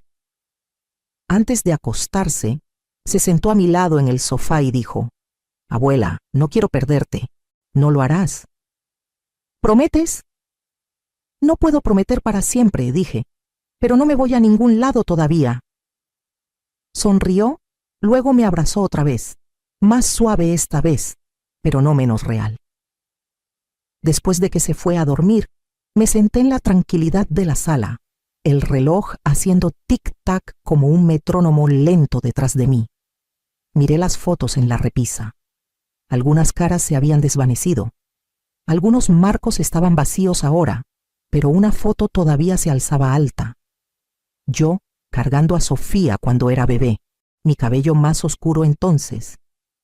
Antes de acostarse, se sentó a mi lado en el sofá y dijo: «Abuela, no quiero perderte. ¿No lo harás?» «¿Prometes?» «No puedo prometer para siempre», dije, «pero no me voy a ningún lado todavía». Sonrió, luego me abrazó otra vez, más suave esta vez, pero no menos real. Después de que se fue a dormir, me senté en la tranquilidad de la sala, el reloj haciendo tic-tac como un metrónomo lento detrás de mí. Miré las fotos en la repisa. Algunas caras se habían desvanecido. Algunos marcos estaban vacíos ahora, pero una foto todavía se alzaba alta. Yo, cargando a Sofía cuando era bebé, mi cabello más oscuro entonces,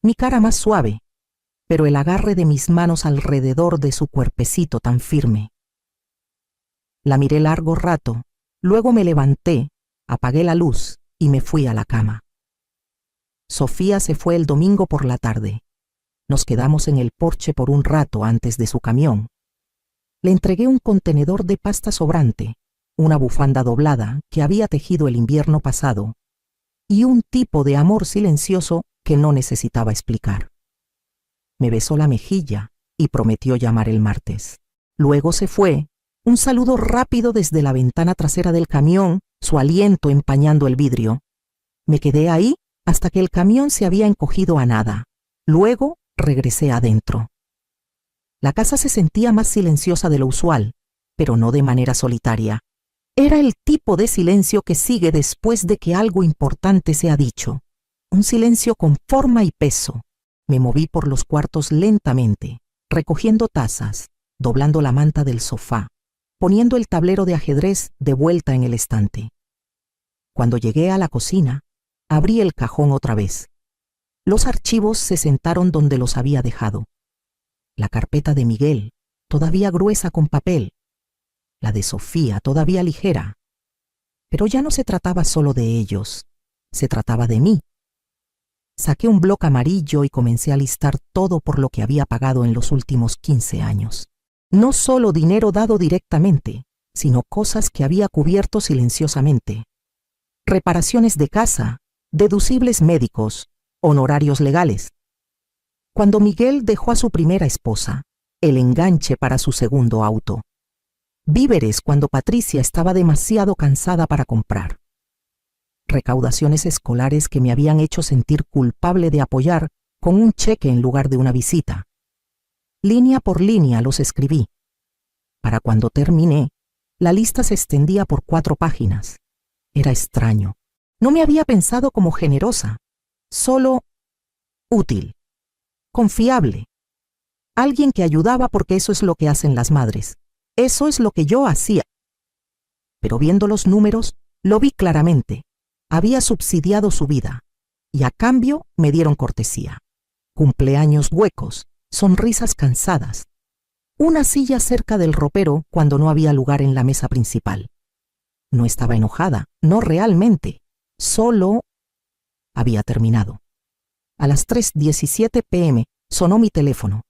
mi cara más suave, pero el agarre de mis manos alrededor de su cuerpecito tan firme. La miré largo rato, luego me levanté, apagué la luz y me fui a la cama. Sofía se fue el domingo por la tarde. Nos quedamos en el porche por un rato antes de su camión. Le entregué un contenedor de pasta sobrante, una bufanda doblada que había tejido el invierno pasado, y un tipo de amor silencioso que no necesitaba explicar. Me besó la mejilla y prometió llamar el martes. Luego se fue, un saludo rápido desde la ventana trasera del camión, su aliento empañando el vidrio. Me quedé ahí hasta que el camión se había encogido a nada. Luego regresé adentro. La casa se sentía más silenciosa de lo usual, pero no de manera solitaria. Era el tipo de silencio que sigue después de que algo importante se ha dicho. Un silencio con forma y peso. Me moví por los cuartos lentamente, recogiendo tazas, doblando la manta del sofá, poniendo el tablero de ajedrez de vuelta en el estante. Cuando llegué a la cocina, abrí el cajón otra vez. Los archivos se sentaron donde los había dejado. La carpeta de Miguel, todavía gruesa con papel. La de Sofía, todavía ligera. Pero ya no se trataba solo de ellos, se trataba de mí. Saqué un bloc amarillo y comencé a listar todo por lo que había pagado en los últimos 15 años. No solo dinero dado directamente, sino cosas que había cubierto silenciosamente. Reparaciones de casa, deducibles médicos, honorarios legales. Cuando Miguel dejó a su primera esposa, el enganche para su segundo auto. Víveres cuando Patricia estaba demasiado cansada para comprar. Recaudaciones escolares que me habían hecho sentir culpable de apoyar con un cheque en lugar de una visita. Línea por línea los escribí. Para cuando terminé, la lista se extendía por 4 páginas. Era extraño. No me había pensado como generosa, solo útil, confiable. Alguien que ayudaba porque eso es lo que hacen las madres. Eso es lo que yo hacía. Pero viendo los números, lo vi claramente. Había subsidiado su vida, y a cambio me dieron cortesía. Cumpleaños huecos, sonrisas cansadas. Una silla cerca del ropero cuando no había lugar en la mesa principal. No estaba enojada, no realmente. Solo había terminado. A las 3:17 p.m. sonó mi teléfono.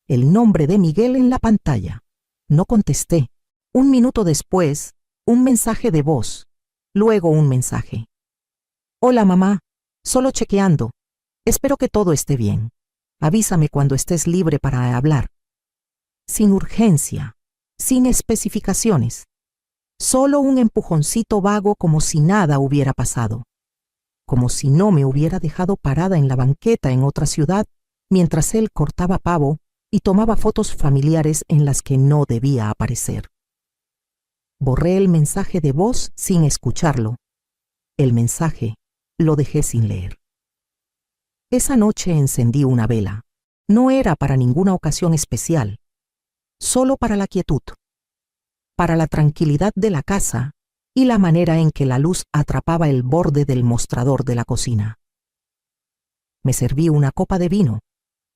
El nombre de Miguel en la pantalla. No contesté. 1 minuto después, un mensaje de voz. Luego un mensaje. Hola mamá, solo chequeando. Espero que todo esté bien. Avísame cuando estés libre para hablar. Sin urgencia, sin especificaciones. Solo un empujoncito vago como si nada hubiera pasado. Como si no me hubiera dejado parada en la banqueta en otra ciudad mientras él cortaba pavo y tomaba fotos familiares en las que no debía aparecer. Borré el mensaje de voz sin escucharlo. El mensaje lo dejé sin leer. Esa noche encendí una vela. No era para ninguna ocasión especial, solo para la quietud, para la tranquilidad de la casa y la manera en que la luz atrapaba el borde del mostrador de la cocina. Me serví una copa de vino,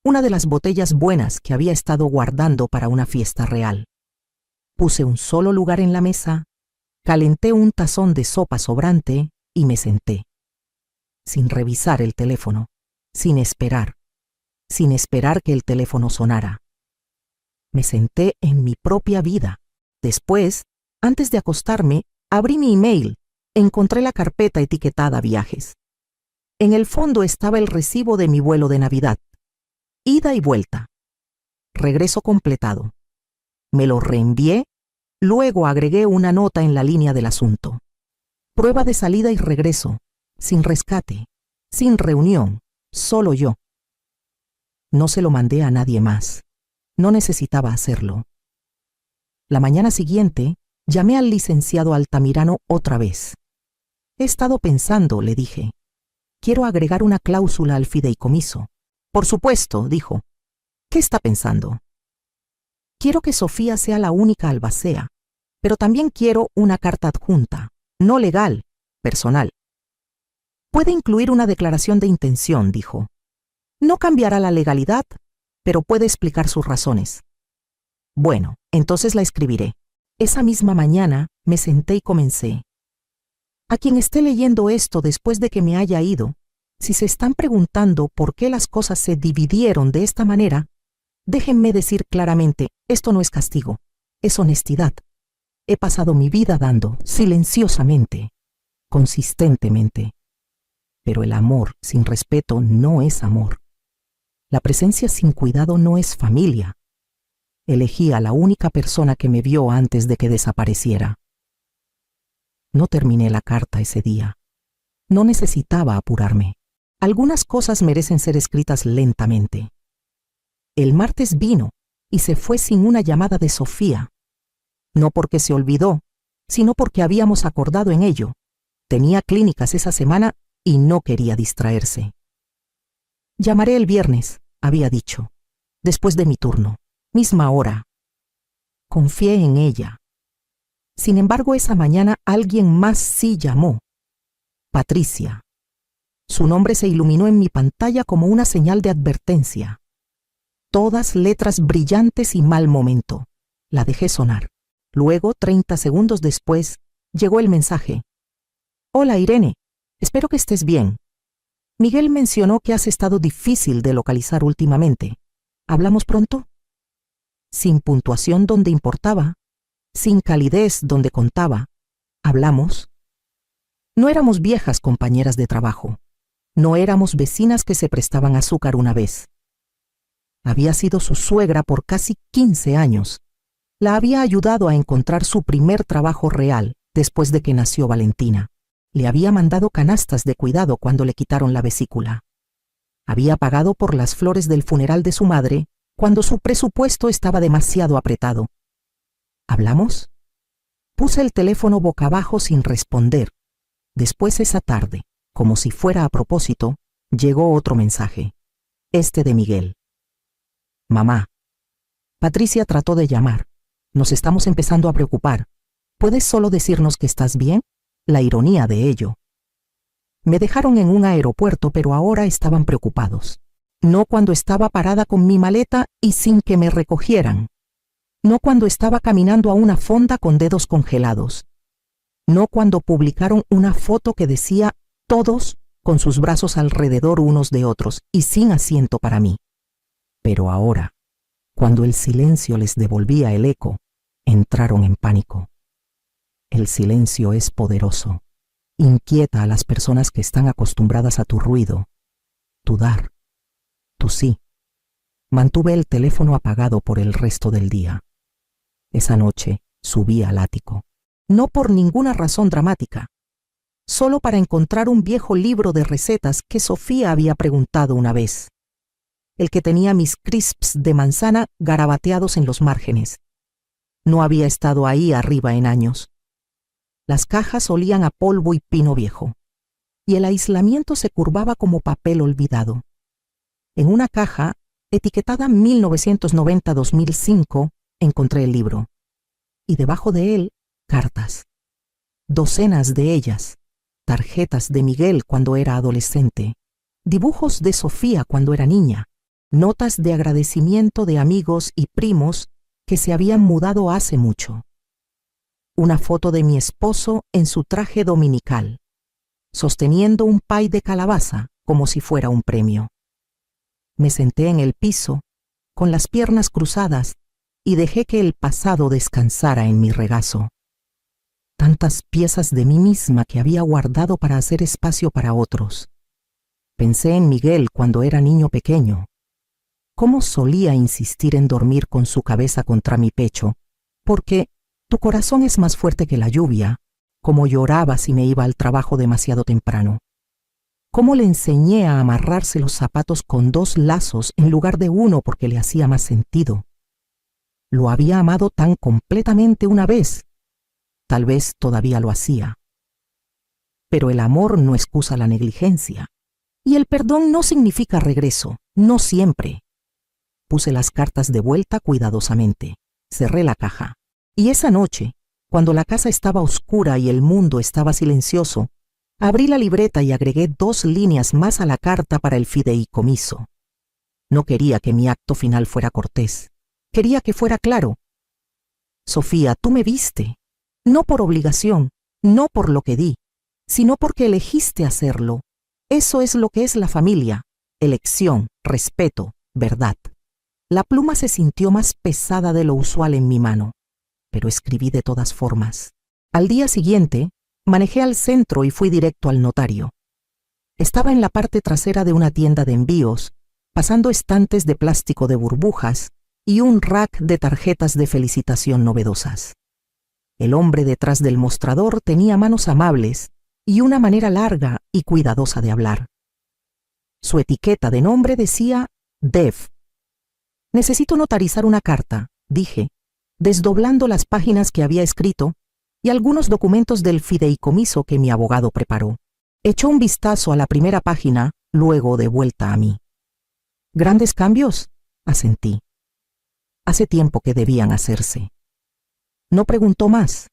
una de las botellas buenas que había estado guardando para una fiesta real. Puse un solo lugar en la mesa, calenté un tazón de sopa sobrante y me senté. Sin revisar el teléfono, sin esperar que el teléfono sonara. Me senté en mi propia vida. Después, antes de acostarme, abrí mi email, encontré la carpeta etiquetada viajes. En el fondo estaba el recibo de mi vuelo de Navidad. Ida y vuelta. Regreso completado. Me lo reenvié, luego agregué una nota en la línea del asunto. Prueba de salida y regreso. Sin rescate, sin reunión, solo yo. No se lo mandé a nadie más. No necesitaba hacerlo. La mañana siguiente, llamé al licenciado Altamirano otra vez. He estado pensando, le dije. Quiero agregar una cláusula al fideicomiso. Por supuesto, dijo. ¿Qué está pensando? Quiero que Sofía sea la única albacea, pero también quiero una carta adjunta, no legal, personal. Puede incluir una declaración de intención, dijo. No cambiará la legalidad, pero puede explicar sus razones. Bueno, entonces la escribiré. Esa misma mañana me senté y comencé. A quien esté leyendo esto después de que me haya ido, si se están preguntando por qué las cosas se dividieron de esta manera, déjenme decir claramente, esto no es castigo, es honestidad. He pasado mi vida dando, silenciosamente, consistentemente. Pero el amor sin respeto no es amor. La presencia sin cuidado no es familia. Elegí a la única persona que me vio antes de que desapareciera. No terminé la carta ese día. No necesitaba apurarme. Algunas cosas merecen ser escritas lentamente. El martes vino y se fue sin una llamada de Sofía. No porque se olvidó, sino porque habíamos acordado en ello. Tenía clínicas esa semana y no quería distraerse. Llamaré el viernes, había dicho, después de mi turno, misma hora. Confié en ella. Sin embargo, esa mañana alguien más sí llamó. Patricia. Su nombre se iluminó en mi pantalla como una señal de advertencia. Todas letras brillantes y mal momento. La dejé sonar. Luego, 30 segundos después, llegó el mensaje. Hola, Irene. Espero que estés bien. Miguel mencionó que has estado difícil de localizar últimamente. ¿Hablamos pronto? Sin puntuación donde importaba, sin calidez donde contaba. ¿Hablamos? No éramos viejas compañeras de trabajo. No éramos vecinas que se prestaban azúcar una vez. Había sido su suegra por casi 15 años. La había ayudado a encontrar su primer trabajo real después de que nació Valentina. Le había mandado canastas de cuidado cuando le quitaron la vesícula. Había pagado por las flores del funeral de su madre cuando su presupuesto estaba demasiado apretado. ¿Hablamos? Puse el teléfono boca abajo sin responder. Después esa tarde, como si fuera a propósito, llegó otro mensaje. Este de Miguel. Mamá. Patricia trató de llamar. Nos estamos empezando a preocupar. ¿Puedes solo decirnos que estás bien? La ironía de ello. Me dejaron en un aeropuerto, pero ahora estaban preocupados. No cuando estaba parada con mi maleta y sin que me recogieran. No cuando estaba caminando a una fonda con dedos congelados. No cuando publicaron una foto que decía todos con sus brazos alrededor unos de otros y sin asiento para mí. Pero ahora, cuando el silencio les devolvía el eco, entraron en pánico. El silencio es poderoso. Inquieta a las personas que están acostumbradas a tu ruido, tu dar, tu sí. Mantuve el teléfono apagado por el resto del día. Esa noche subí al ático. No por ninguna razón dramática. Solo para encontrar un viejo libro de recetas que Sofía había preguntado una vez. El que tenía mis crisps de manzana garabateados en los márgenes. No había estado ahí arriba en años. Las cajas olían a polvo y pino viejo, y el aislamiento se curvaba como papel olvidado. En una caja, etiquetada 1990-2005, encontré el libro, y debajo de él, cartas. Docenas de ellas, tarjetas de Miguel cuando era adolescente, dibujos de Sofía cuando era niña, notas de agradecimiento de amigos y primos que se habían mudado hace mucho. Una foto de mi esposo en su traje dominical, sosteniendo un pay de calabaza como si fuera un premio. Me senté en el piso, con las piernas cruzadas, y dejé que el pasado descansara en mi regazo. Tantas piezas de mí misma que había guardado para hacer espacio para otros. Pensé en Miguel cuando era niño pequeño. Cómo solía insistir en dormir con su cabeza contra mi pecho, porque tu corazón es más fuerte que la lluvia, cómo lloraba si me iba al trabajo demasiado temprano. Cómo le enseñé a amarrarse los zapatos con 2 lazos en lugar de uno porque le hacía más sentido. Lo había amado tan completamente una vez. Tal vez todavía lo hacía. Pero el amor no excusa la negligencia. Y el perdón no significa regreso, no siempre. Puse las cartas de vuelta cuidadosamente. Cerré la caja. Y esa noche, cuando la casa estaba oscura y el mundo estaba silencioso, abrí la libreta y agregué 2 líneas más a la carta para el fideicomiso. No quería que mi acto final fuera cortés. Quería que fuera claro. Sofía, tú me viste. No por obligación, no por lo que di, sino porque elegiste hacerlo. Eso es lo que es la familia. Elección, respeto, verdad. La pluma se sintió más pesada de lo usual en mi mano, pero escribí de todas formas. Al día siguiente, manejé al centro y fui directo al notario. Estaba en la parte trasera de una tienda de envíos, pasando estantes de plástico de burbujas y un rack de tarjetas de felicitación novedosas. El hombre detrás del mostrador tenía manos amables y una manera larga y cuidadosa de hablar. Su etiqueta de nombre decía Dev. Necesito notarizar una carta, dije, desdoblando las páginas que había escrito y algunos documentos del fideicomiso que mi abogado preparó. Echó un vistazo a la primera página, luego de vuelta a mí. ¿Grandes cambios?, asentí. Hace tiempo que debían hacerse. No preguntó más.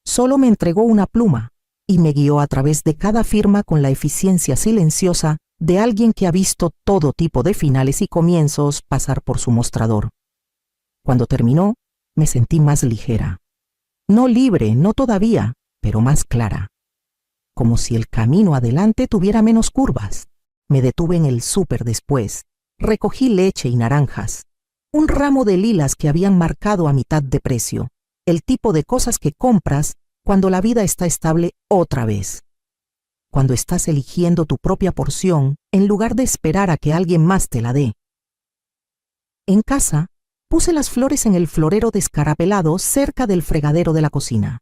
Solo me entregó una pluma y me guió a través de cada firma con la eficiencia silenciosa de alguien que ha visto todo tipo de finales y comienzos pasar por su mostrador. Cuando terminó, me sentí más ligera. No libre, no todavía, pero más clara. Como si el camino adelante tuviera menos curvas. Me detuve en el súper después. Recogí leche y naranjas. Un ramo de lilas que habían marcado a mitad de precio. El tipo de cosas que compras cuando la vida está estable otra vez. Cuando estás eligiendo tu propia porción en lugar de esperar a que alguien más te la dé. En casa, puse las flores en el florero descarapelado cerca del fregadero de la cocina.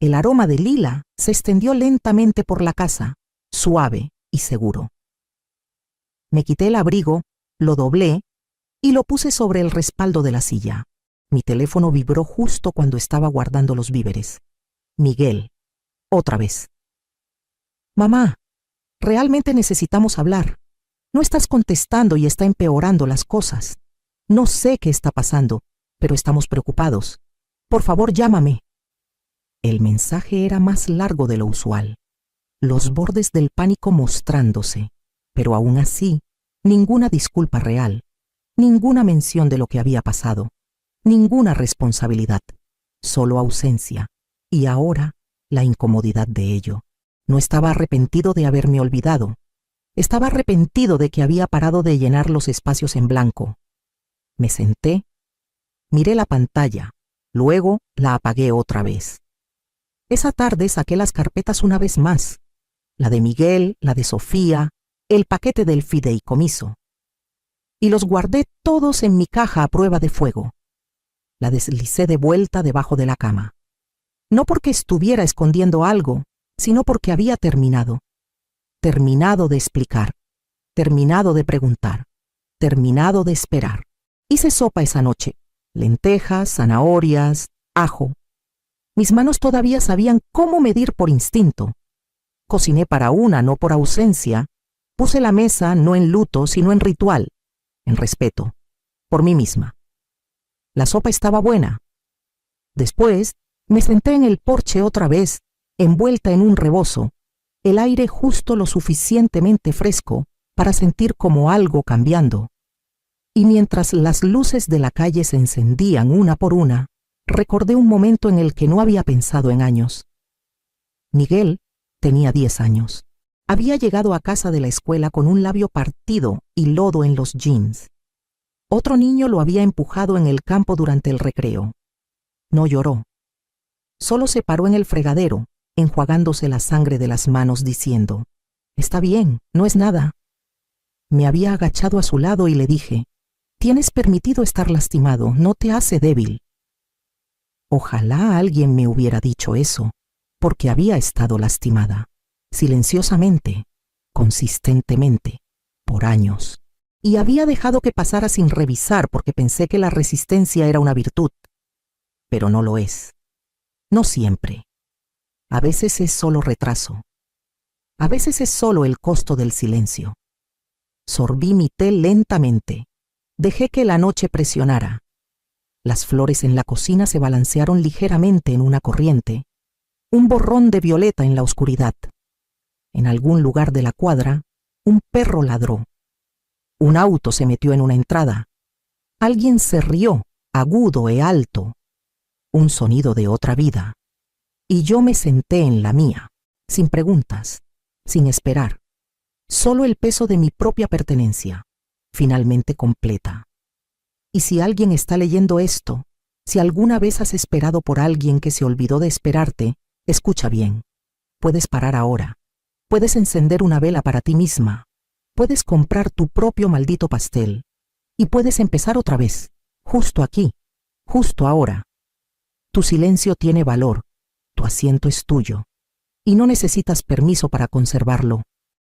El aroma de lila se extendió lentamente por la casa, suave y seguro. Me quité el abrigo, lo doblé y lo puse sobre el respaldo de la silla. Mi teléfono vibró justo cuando estaba guardando los víveres. Miguel, otra vez. Mamá, realmente necesitamos hablar. No estás contestando y está empeorando las cosas. No sé qué está pasando, pero estamos preocupados. Por favor, llámame. El mensaje era más largo de lo usual, los bordes del pánico mostrándose, pero aún así, ninguna disculpa real, ninguna mención de lo que había pasado, ninguna responsabilidad, solo ausencia, y ahora la incomodidad de ello. No estaba arrepentido de haberme olvidado, estaba arrepentido de que había parado de llenar los espacios en blanco. Me senté, miré la pantalla, luego la apagué otra vez. Esa tarde saqué las carpetas una vez más, la de Miguel, la de Sofía, el paquete del fideicomiso, y los guardé todos en mi caja a prueba de fuego. La deslicé de vuelta debajo de la cama. No porque estuviera escondiendo algo, sino porque había terminado. Terminado de explicar, terminado de preguntar, terminado de esperar. Hice sopa esa noche, lentejas, zanahorias, ajo. Mis manos todavía sabían cómo medir por instinto. Cociné para una, no por ausencia. Puse la mesa no en luto, sino en ritual, en respeto, por mí misma. La sopa estaba buena. Después, me senté en el porche otra vez, envuelta en un rebozo, el aire justo lo suficientemente fresco para sentir como algo cambiando. Y mientras las luces de la calle se encendían una por una, recordé un momento en el que no había pensado en años. Miguel tenía 10 años. Había llegado a casa de la escuela con un labio partido y lodo en los jeans. Otro niño lo había empujado en el campo durante el recreo. No lloró. Solo se paró en el fregadero, enjuagándose la sangre de las manos diciendo, «Está bien, no es nada». Me había agachado a su lado y le dije, «Tienes permitido estar lastimado, no te hace débil». Ojalá alguien me hubiera dicho eso, porque había estado lastimada, silenciosamente, consistentemente, por años, y había dejado que pasara sin revisar porque pensé que la resistencia era una virtud, pero no lo es. No siempre. A veces es solo retraso. A veces es solo el costo del silencio. Sorbí mi té lentamente. Dejé que la noche presionara. Las flores en la cocina se balancearon ligeramente en una corriente. Un borrón de violeta en la oscuridad. En algún lugar de la cuadra, un perro ladró. Un auto se metió en una entrada. Alguien se rió, agudo e alto. Un sonido de otra vida. Y yo me senté en la mía, sin preguntas, sin esperar. Solo el peso de mi propia pertenencia, finalmente completa. Y si alguien está leyendo esto, si alguna vez has esperado por alguien que se olvidó de esperarte, escucha bien. Puedes parar ahora. Puedes encender una vela para ti misma. Puedes comprar tu propio maldito pastel. Y puedes empezar otra vez, justo aquí, justo ahora. Tu silencio tiene valor, tu asiento es tuyo, y no necesitas permiso para conservarlo.